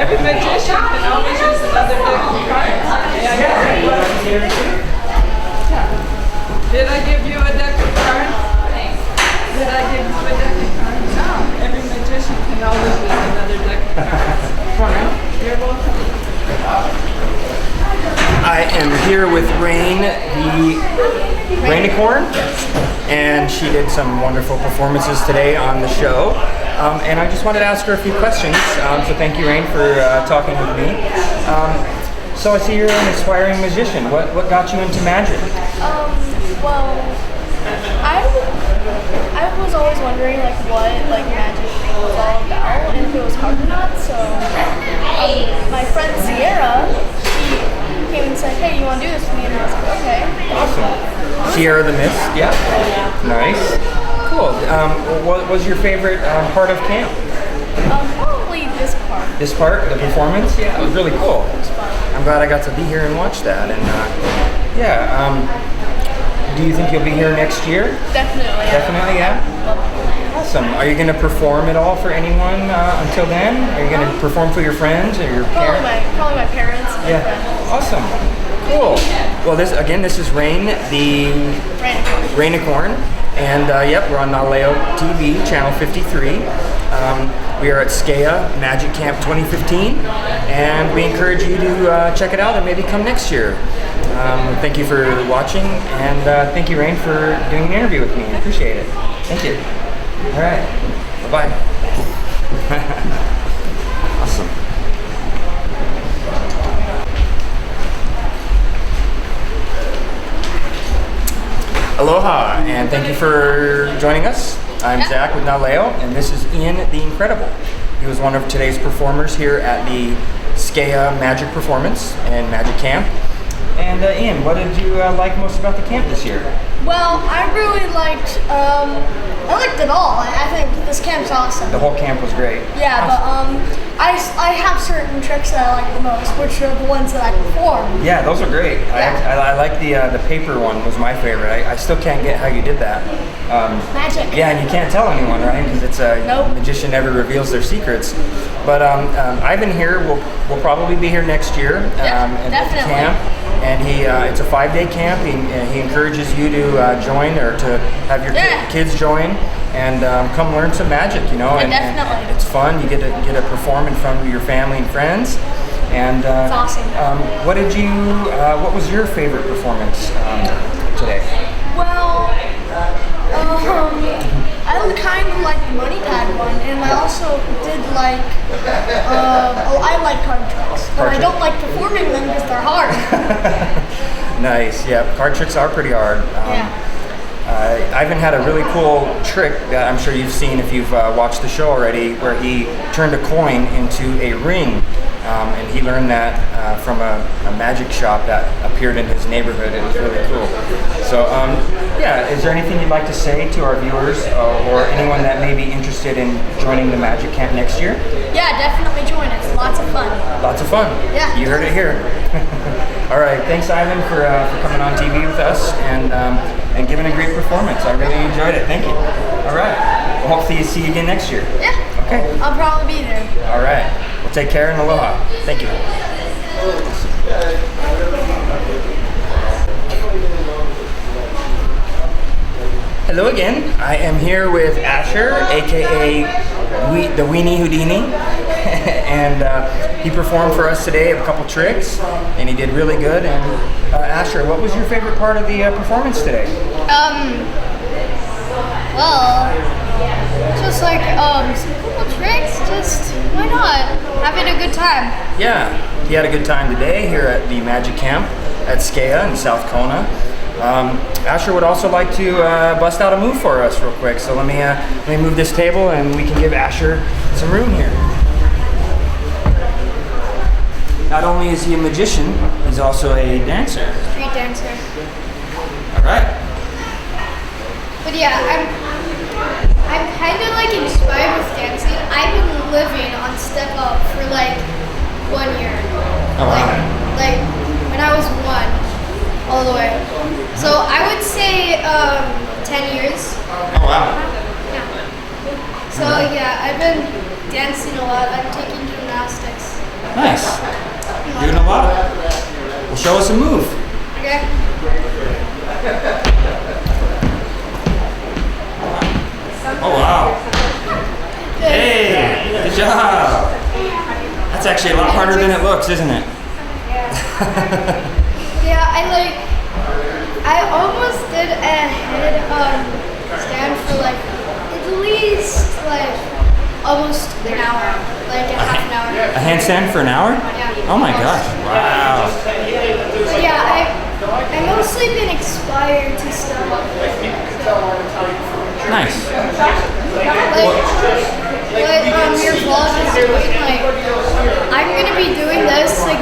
Every magician can always use another deck of cards. Did I give you a deck of cards? Did I give you a deck of cards? No. Every magician can always use another deck of cards. You're welcome. I am here with Rain, the Rainicorn, and she did some wonderful performances today on the show. And I just wanted to ask her a few questions. So thank you, Rain, for talking with me. So I see you're an aspiring musician. What got you into magic? Well, I was always wondering what magic was all about and if it was hard or not. So my friend Sierra, she came and said, "Hey, you want to do this with me?" And I was like, "Okay." Awesome. Sierra the Mist, yeah. Nice. Cool. What was your favorite part of camp? Probably this part. This part, the performance? Yeah, it was really cool. I'm glad I got to be here and watch that. And do you think you'll be here next year? Definitely. Definitely, yeah. Awesome. Are you going to perform at all for anyone until then? Are you going to perform for your friends or your parents? Probably my parents and my friends. Awesome. Cool. Well, this is Rain, the Rainicorn. And yep, we're on Naleo TV, channel 53. We are at SKEA Magic Camp 2015, and we encourage you to check it out and maybe come next year. Thank you for watching, and thank you, Rain, for doing an interview with me. I appreciate it. Thank you. All right. Bye-bye. Awesome. Aloha, and thank you for joining us. I'm Zach with Naleo, and this is Ian the Incredible. He was one of today's performers here at the SKEA Magic Performance and Magic Camp. And Ian, what did you like most about the camp this year? Well, I really liked it all. I think this camp's awesome. The whole camp was great. Yeah, awesome. but I have certain tricks that I like the most, which are the ones that I perform. Yeah, those are great. Yeah. I like the paper one was my favorite. I still can't get how you did that. Magic. Yeah, and you can't tell anyone, right? Because it's a magician never reveals their secrets. But Ivan here will probably be here next year at the camp. And it's a 5-day camp. He encourages you to join or to have your kids join and come learn some magic. Definitely. And it's fun. You get to perform in front of your family and friends. And it's awesome. What was your favorite performance today? Well, I kind of like the money tag one, and I also did like, I like card tricks, but I don't like performing them because they're hard. Nice, yeah, card tricks are pretty hard. Ivan had a really cool trick that I'm sure you've seen if you've watched the show already, where he turned a coin into a ring. And he learned that from a magic shop that appeared in his neighborhood. It was really cool. So, is there anything you'd like to say to our viewers or anyone that may be interested in joining the Magic Camp next year? Yeah, definitely join. It's lots of fun. Lots of fun. Yeah. You heard it here. All right. Thanks, Ivan, for coming on TV with us and giving a great performance. I really enjoyed it. Thank you. All right. We'll hopefully see you again next year. Yeah. Okay. I'll probably be there. All right. Well, take care and aloha. Thank you. Hello again. I am here with Asher, aka the Weenie Houdini, and he performed for us today a couple tricks, and he did really good. And Asher, what was your favorite part of the performance today? Just some cool tricks, just why not? Having a good time. Yeah, he had a good time today here at the Magic Camp at SKEA in South Kona. Asher would also like to bust out a move for us real quick, so let me move this table and we can give Asher some room here. Not only is he a magician, he's also a dancer. Street dancer. All right. But yeah, I'm kind of inspired with dancing. I've been living on Step Up for 1 year. Oh, wow. When I was 1, all the way. So I would say 10 years. Oh wow. Yeah. So yeah, I've been dancing a lot. I'm taking gymnastics. Nice. Doing a lot. Well, show us a move. Okay. Oh, wow. Hey, good job. That's actually a lot harder than it looks, isn't it? Yeah, I almost did a head stand for like at least like almost an hour, like a half an hour. A handstand for an hour? Yeah. Oh my gosh, wow. Yeah, I've mostly been inspired to stuff. Nice. What your vlog is doing, like, I'm gonna be doing this, like,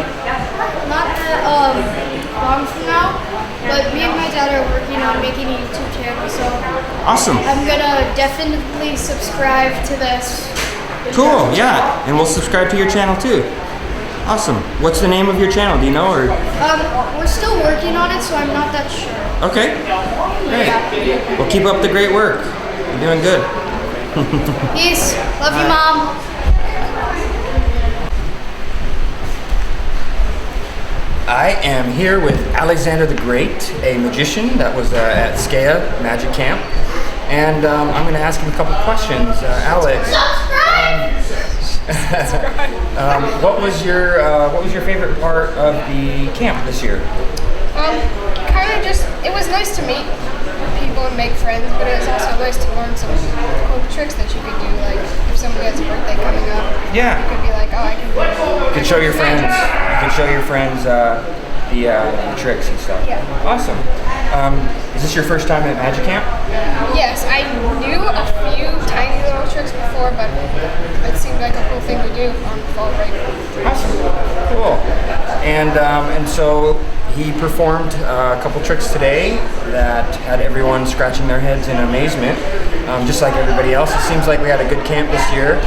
not that long from now, but me and my dad are working on making a YouTube channel, so Awesome. I'm gonna definitely subscribe to this. Cool, yeah. And we'll subscribe to your channel too. Awesome. What's the name of your channel? Do you know, or? We're still working on it, so I'm not that sure. Okay. Great. Well, keep up the great work. You're doing good. Peace. Love you, Mom. I am here with Alexander the Great, a magician that was at SKEA Magic Camp. And I'm going to ask him a couple questions. Alex, what was your favorite part of the camp this year? Kind of just, it was nice to meet people and make friends, but it was also nice to learn some cool tricks that you could do, like if somebody has a birthday coming up. Yeah. You could be like, oh, I can do it. You can show your friends. You can show your friends the tricks and stuff. Yeah. Awesome. Is this your first time at Magic Camp? Yes, I knew a few tiny little tricks before, but it seemed like a cool thing to do on fall break. Awesome. Cool. And so he performed a couple tricks today that had everyone scratching their heads in amazement, just like everybody else. It seems like we had a good camp this year.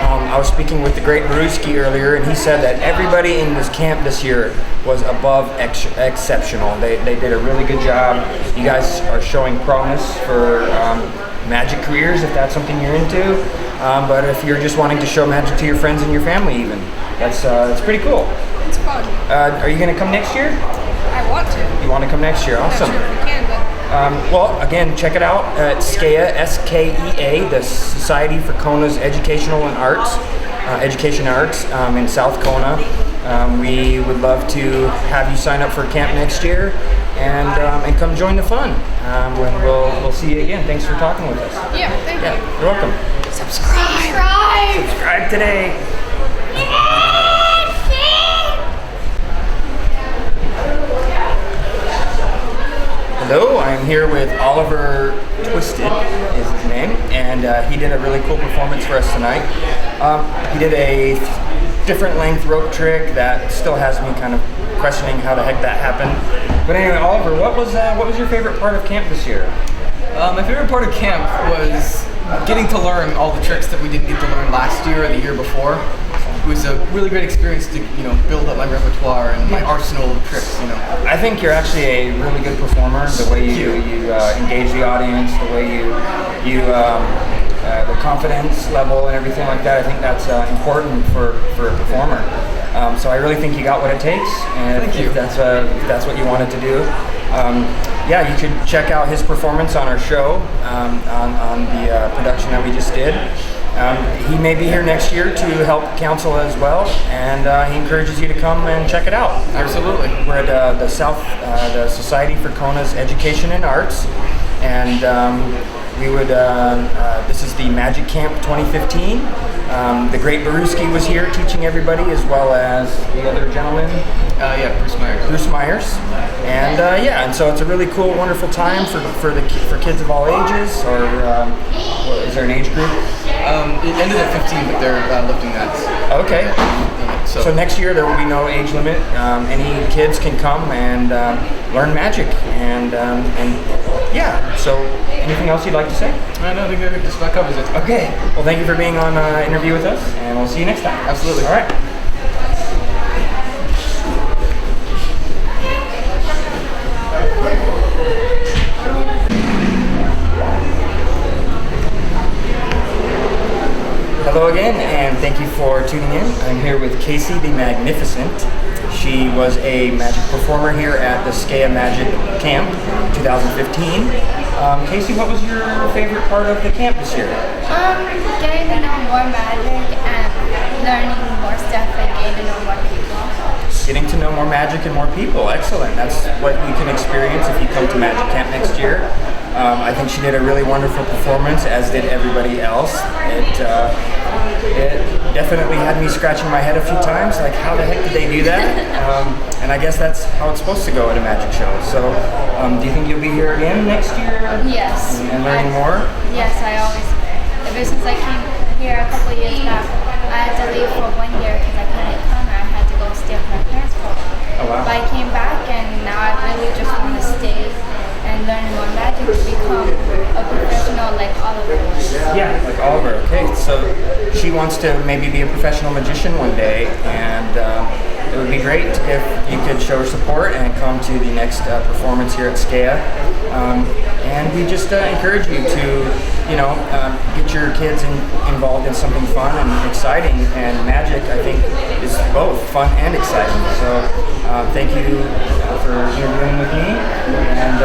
I was speaking with the great Baruski earlier, and he said that everybody in this camp this year was above exceptional. They did a really good job. You guys are showing promise for magic careers, if that's something you're into. But if you're just wanting to show magic to your friends and your family even, that's pretty cool. It's fun. Are you going to come next year? I want to. You want to come next year? Awesome. I'm not sure if we can, but... Well, again, check it out at SKEA, S-K-E-A, the Society for Kona's Education and Arts in South Kona. We would love to have you sign up for camp next year and come join the fun. When we'll see you again. Thanks for talking with us. Yeah, thank you. You're welcome. Subscribe! Subscribe today. Hello, I'm here with Oliver Twisted, is his name, and he did a really cool performance for us tonight. He did a different length rope trick that still has me kind of questioning how the heck that happened. But anyway, Oliver, what was your favorite part of camp this year? My favorite part of camp was getting to learn all the tricks that we didn't get to learn last year or the year before. It was a really great experience to build up my repertoire and my arsenal of tricks. I think you're actually a really good performer. The way you engage the audience, the way the confidence level and everything like that. I think that's important for a performer. So I really think you got what it takes, and Thank you. if that's what you wanted to do. Yeah, you should check out his performance on our show, on the production that we just did. He may be here next year to help counsel as well, and he encourages you to come and check it out. Absolutely. We're at the Society for Kona's Education and Arts, and we would. This is the Magic Camp 2015. The great Baruski was here teaching everybody, as well as the other gentleman. Yeah, Bruce Myers. Bruce Myers, and so it's a really cool, wonderful time for kids of all ages. Or is there an age group? It ended at 15, but they're lifting that. Okay. So next year there will be no age limit. Any kids can come and learn magic, and yeah. So anything else you'd like to say? I don't think that just about covers it. Okay. Well, thank you for being on interview with us, and we'll see you next time. Absolutely. All right. Hello again, and thank you for tuning in. I'm here with Casey the Magnificent. She was a magic performer here at the SKEA Magic Camp 2015. Casey, what was your favorite part of the camp this year? Getting to know more magic and learning more stuff and getting to know more people. Getting to know more magic and more people. Excellent. That's what you can experience if you come to Magic Camp next year. I think she did a really wonderful performance, as did everybody else. It definitely had me scratching my head a few times, like how the heck did they do that? And I guess that's how it's supposed to go at a magic show. So, do you think you'll be here again next year? Yes. And learning more? Yes, I always, ever since I came here a couple years back, I had to leave for 1 year because I couldn't come. I had to go stay with my parents for a while. Oh, wow. But I came back and now I really just want to stay and learn more magic to become a professional like Oliver was. Yeah, like Oliver. Okay, so she wants to maybe be a professional magician one day, and it would be great if you could show her support and come to the next performance here at SKEA. And we just encourage you to, get your kids involved in something fun and exciting. And magic, I think, is both fun and exciting. So thank you for interviewing with me. And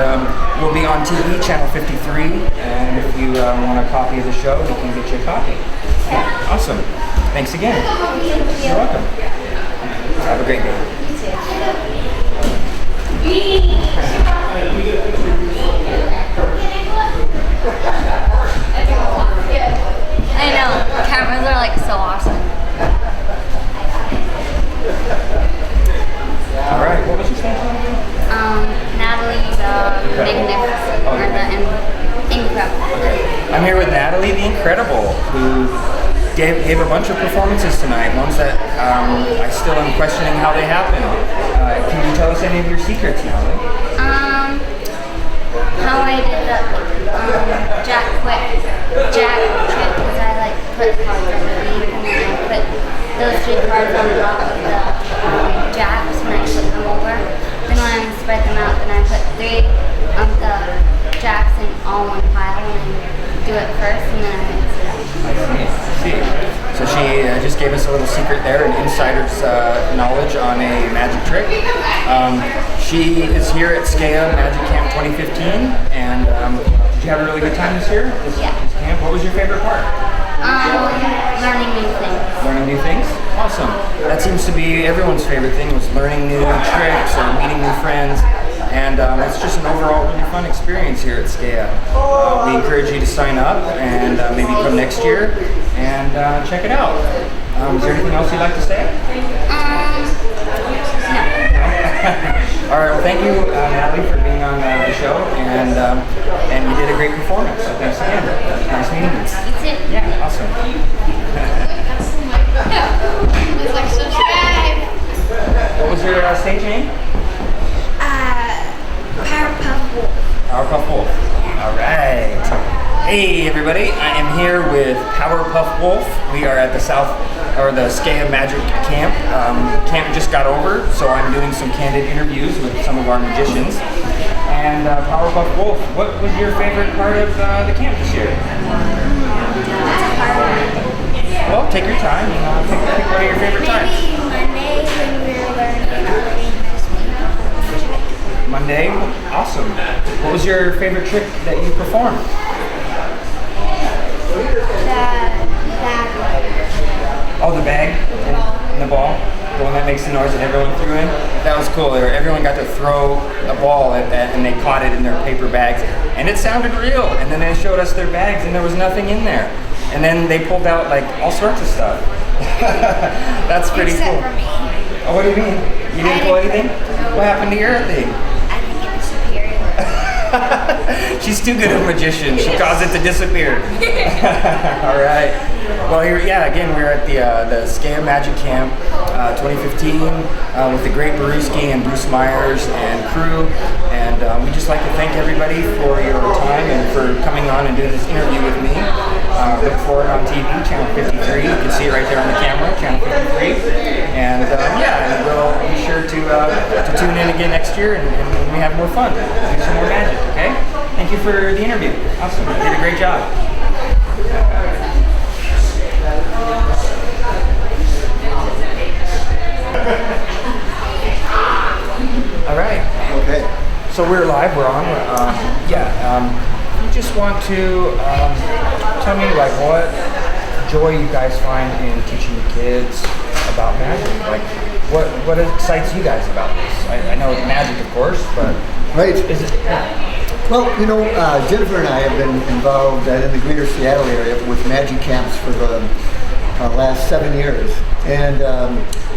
we'll be on TV, channel 53. And if you want a copy of the show, we can get you a copy. Awesome. Thanks again. You're welcome. Have a great day. I know, cameras are like so awesome. All right, what was your name? Natalie the Magnificent, or the Incredible. I'm here with Natalie the Incredible, who gave a bunch of performances tonight, ones that I still am questioning how they happened. Can you tell us any of your secrets, Natalie? How I did the jack trick was I put cards on the leaf and then I put those 3 cards on top of the jacks and I flip them over. Then when I spread them out, then I put 3 of the jacks in all one pile and then do it first and then I mix it up. I see. So she just gave us a little secret there, an insider's knowledge on a magic trick. She is here at SKEA Magic Camp 2015, and did you have a really good time this year? This camp? What was your favorite part? Learning new things. Learning new things? Awesome. That seems to be everyone's favorite thing, was learning new tricks or meeting new friends. And it's just an overall really fun experience here at SKEA. We encourage you to sign up and maybe come next year and check it out. Is there anything else you'd like to say? No. All right, well, thank you, Natalie, for being on the show, and you did a great performance. So thanks again. Nice meeting you. That's it. Yeah, awesome. What was your stage name? Powerpuff Wolf. Powerpuff Wolf. All right. Hey, everybody. I am here with Powerpuff Wolf. We are at the SKEA Magic Camp. Camp just got over, so I'm doing some candid interviews with some of our magicians. And Powerpuff Wolf, what was your favorite part of the camp this year? Well, take your time and pick one of your favorite times. Maybe Monday when we were learning Monday? Awesome. What was your favorite trick that you performed? Oh, the bag and the ball? The one that makes the noise that everyone threw in? That was cool. Everyone got to throw a ball at that and they caught it in their paper bags. And it sounded real. And then they showed us their bags and there was nothing in there. And then they pulled out like all sorts of stuff. That's pretty cool. Except for me. Oh, what do you mean? You didn't pull anything? What happened to your thing? I think it disappeared. She's too good a magician. She caused it to disappear. All right. Well, here, again, we're at the SKEA Magic Camp 2015 with the great Baruski and Bruce Myers and crew. And we'd just like to thank everybody for your time and for coming on and doing this interview with me. Look for it on TV, channel 53. You can see it right there on the camera, channel 53. And we'll be sure to tune in again next year and we have more fun. Do some more magic, okay? Thank you for the interview. Awesome. You did a great job. All right. Okay. So we're live. We're on. You just want to tell me like what joy you guys find in teaching kids about magic. Like what excites you guys about this? I know it's magic, of course, but Right. is it? Well, you know, Jennifer and I have been involved in the greater Seattle area with magic camps for the last 7 years. And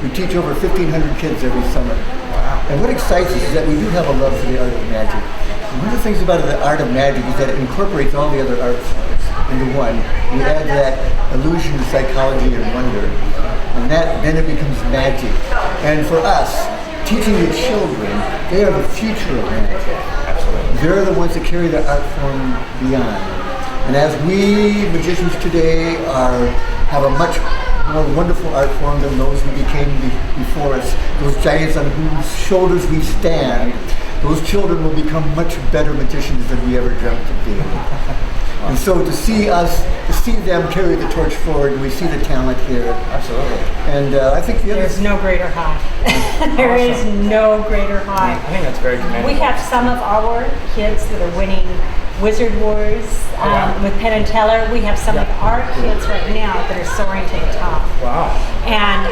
we teach over 1,500 kids every summer. Wow. And what excites us is that we do have a love for the art of magic. And one of the things about the art of magic is that it incorporates all the other art forms into one. We add that illusion, psychology, and wonder. And then it becomes magic. And for us, teaching the children, they are the future of magic. Absolutely. They're the ones that carry the art form beyond. And as we magicians today have a much more wonderful art form than those who became before us, those giants on whose shoulders we stand, those children will become much better magicians than we ever dreamt of being. And so to see them carry the torch forward, and we see the talent here. Absolutely. And I think the other There's no greater high. There is no greater high. I think that's very commendable. We have some of our kids that are winning Wizard Wars with Penn and Teller. We have some of our kids right now that are soaring to the top. Wow. And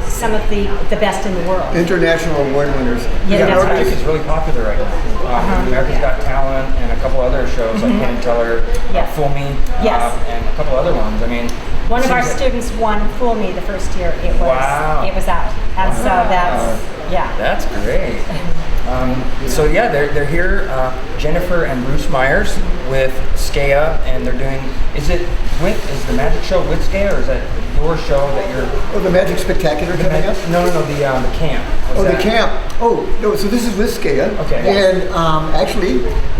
some of the best in the world. international award winners. Yeah, that's Magic is really popular right now. America's Got Talent and a couple other shows like Penn and Teller, Fool Me, and a couple other ones. I mean, One of our students won Fool Me the first year it was out. And so That's great. So yeah, they're here, Jennifer and Bruce Myers with SKEA, and they're doing. Is the magic show with SKEA, or is that your show that you're? Oh, the Magic Spectacular coming up? No, the camp. The camp. Oh, no, so this is with SKEA. Okay. And actually,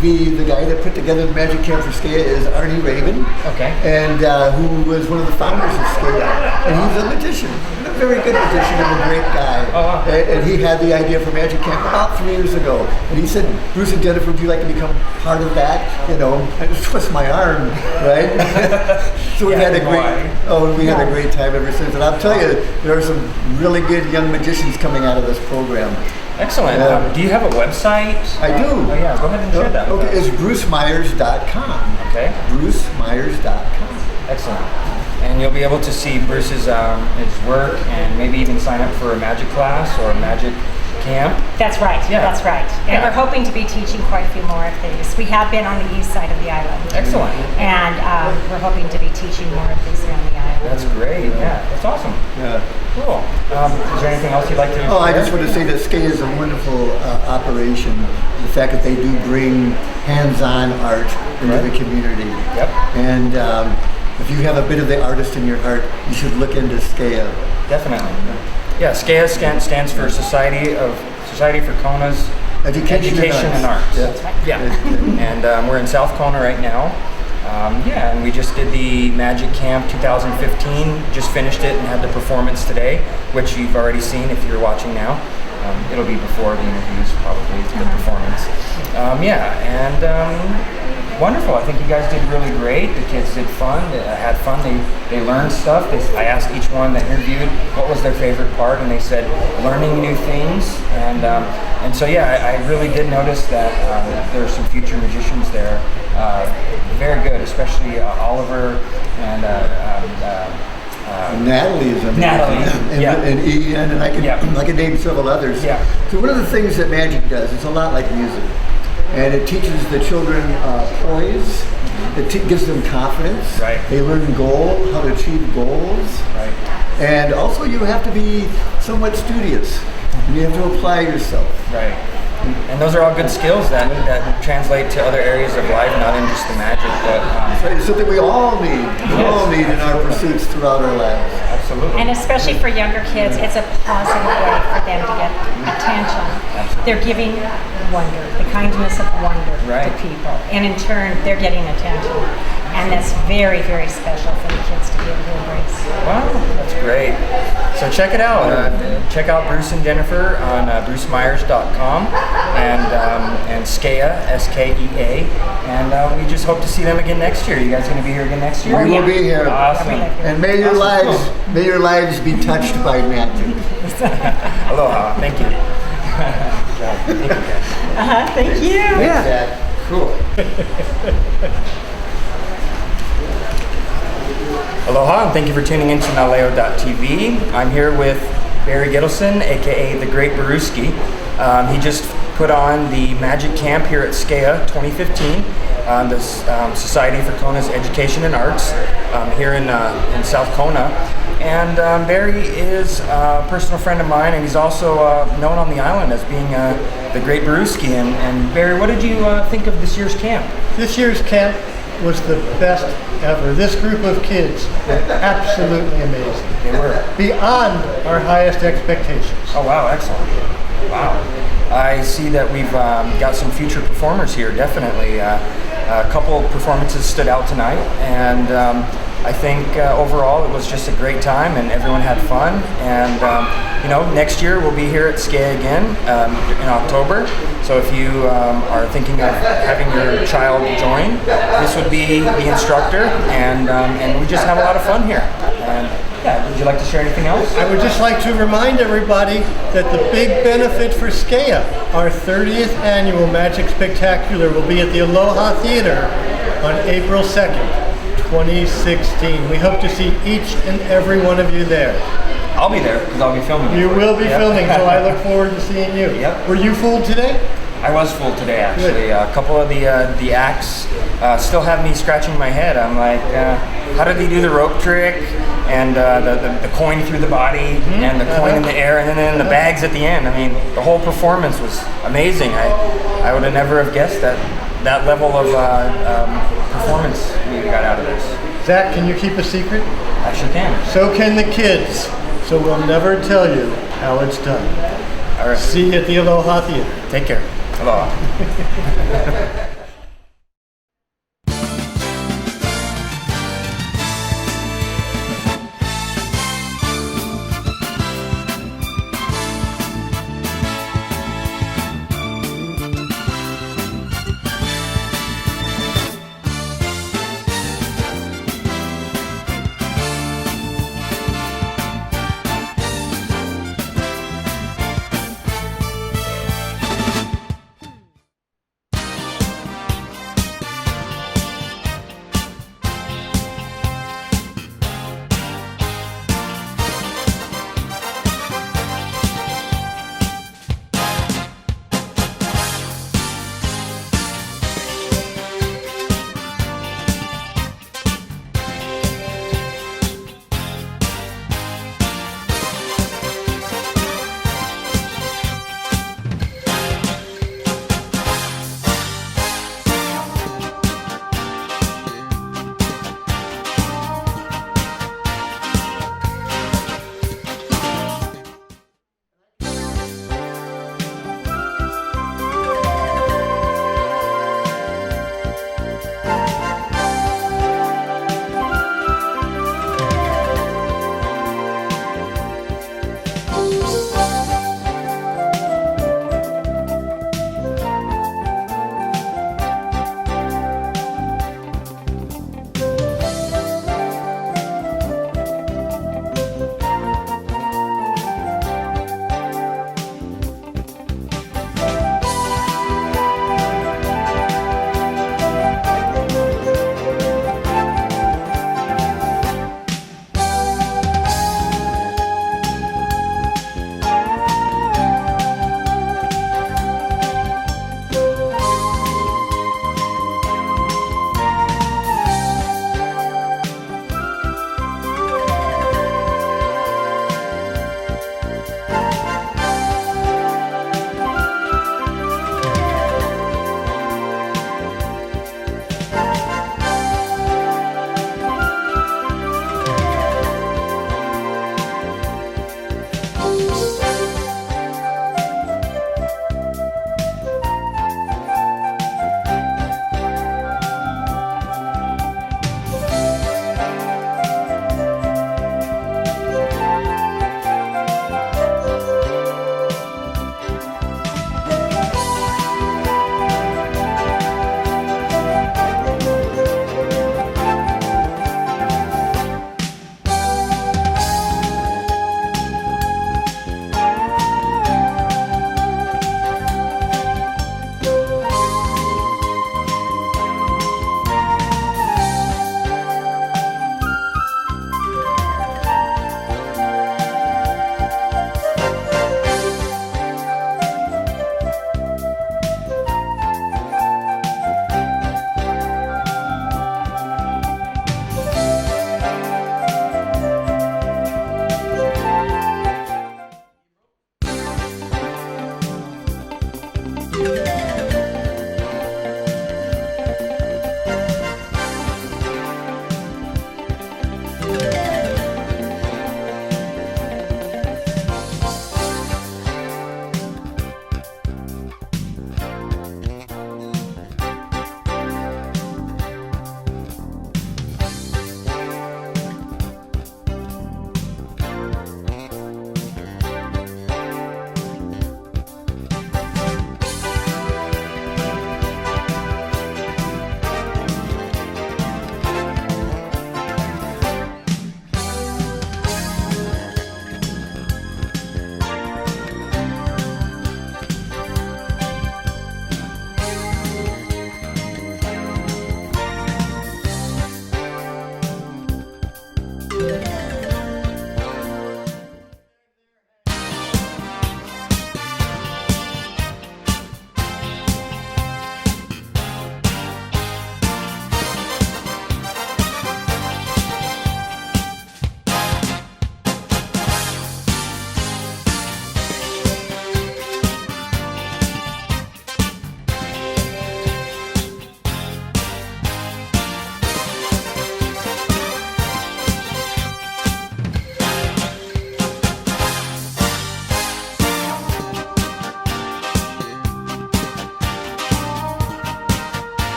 the guy that put together the Magic Camp for SKEA is Arnie Raven. Okay. And who was one of the founders of SKEA. And he's a magician. A very good magician and a great guy. Oh, wow. And he had the idea for Magic Camp about 3 years ago. And he said, Bruce and Jennifer, would you like to become part of that? You know, I just twist my arm, right? So we had a great time ever since. And I'll tell you, there are some really good young magicians coming out of this program. Excellent. Do you have a website? I do. Oh yeah, go ahead and share that. Okay, it's brucemyers.com. Okay. brucemyers.com. Excellent. And you'll be able to see Bruce's his work and maybe even sign up for a magic class or a magic camp. That's right. Yeah. That's right. And we're hoping to be teaching quite a few more of these. We have been on the east side of the island. Excellent. And we're hoping to be teaching more of these around the island. That's great. Yeah, that's awesome. Yeah. Cool. Is there anything else you'd like to share? Oh, I just want to say that SKEA is a wonderful operation. The fact that they do bring hands-on art into the community. Yep. And if you have a bit of the artist in your heart, you should look into SKEA. Definitely. Yeah, SKEA stands for Society for Kona's Education and Arts. Yeah. And we're in South Kona right now. And we just did the Magic Camp 2015, just finished it and had the performance today, which you've already seen if you're watching now. It'll be before the interviews, probably, the performance. Wonderful. I think you guys did really great. The kids did had fun. They learned stuff. I asked each one that interviewed what was their favorite part, and they said learning new things. And so I really did notice that there are some future magicians there. Very good, especially Oliver and Natalie is amazing. And Ian, and I can name several others. Yeah. So one of the things that magic does, it's a lot like music. And it teaches the children poise. It gives them confidence. Right. They learn how to achieve goals. Right. And also you have to be somewhat studious. You have to apply yourself. Right. And those are all good skills that translate to other areas of life, not in just the magic, but It's something we all need. We all need in our pursuits throughout our lives. Absolutely. And especially for younger kids, it's a positive way for them to get attention. Absolutely. They're giving wonder, the kindness of wonder to people. And in turn, they're getting attention. And that's very, very special for the kids to be able to embrace. Wow, that's great. So check it out. Check out Bruce and Jennifer on brucemyers.com and SKEA, SKEA. And we just hope to see them again next year. You guys going to be here again next year? We will be here. Awesome. And may your lives be touched by magic. Aloha. Thank you. Thank you. Yeah. Cool. Aloha, and thank you for tuning in to Naleo.tv. I'm here with Barry Gittleson, aka the Great Baruski. He just put on the Magic Camp here at SKEA 2015, the Society for Kona's Education and Arts here in South Kona. And Barry is a personal friend of mine, and he's also known on the island as being the Great Baruski. And Barry, what did you think of this year's camp? This year's camp was the best ever. This group of kids were absolutely amazing. They were. Beyond our highest expectations. Oh wow, excellent. Wow. I see that we've got some future performers here, definitely. A couple of performances stood out tonight, and I think overall it was just a great time and everyone had fun. And you know, next year we'll be here at SKEA again in October. So if you are thinking of having your child join, this would be the instructor, and we just have a lot of fun here. And yeah, would you like to share anything else? I would just like to remind everybody that the big benefit for SKEA, our 30th annual Magic Spectacular, will be at the Aloha Theater on April 2nd, 2016. We hope to see each and every one of you there. I'll be there because I'll be filming. You will be filming, so I look forward to seeing you. Yep. Were you fooled today? I was fooled today, actually. A couple of the acts still have me scratching my head. I'm like, how did he do the rope trick and the coin through the body and the coin in the air and then the bags at the end? I mean, the whole performance was amazing. I would have never have guessed that level of performance we got out of this. Zach, can you keep a secret? I sure can. So can the kids. So we'll never tell you how it's done. All right. See you at the Aloha Theater. Take care. Aloha.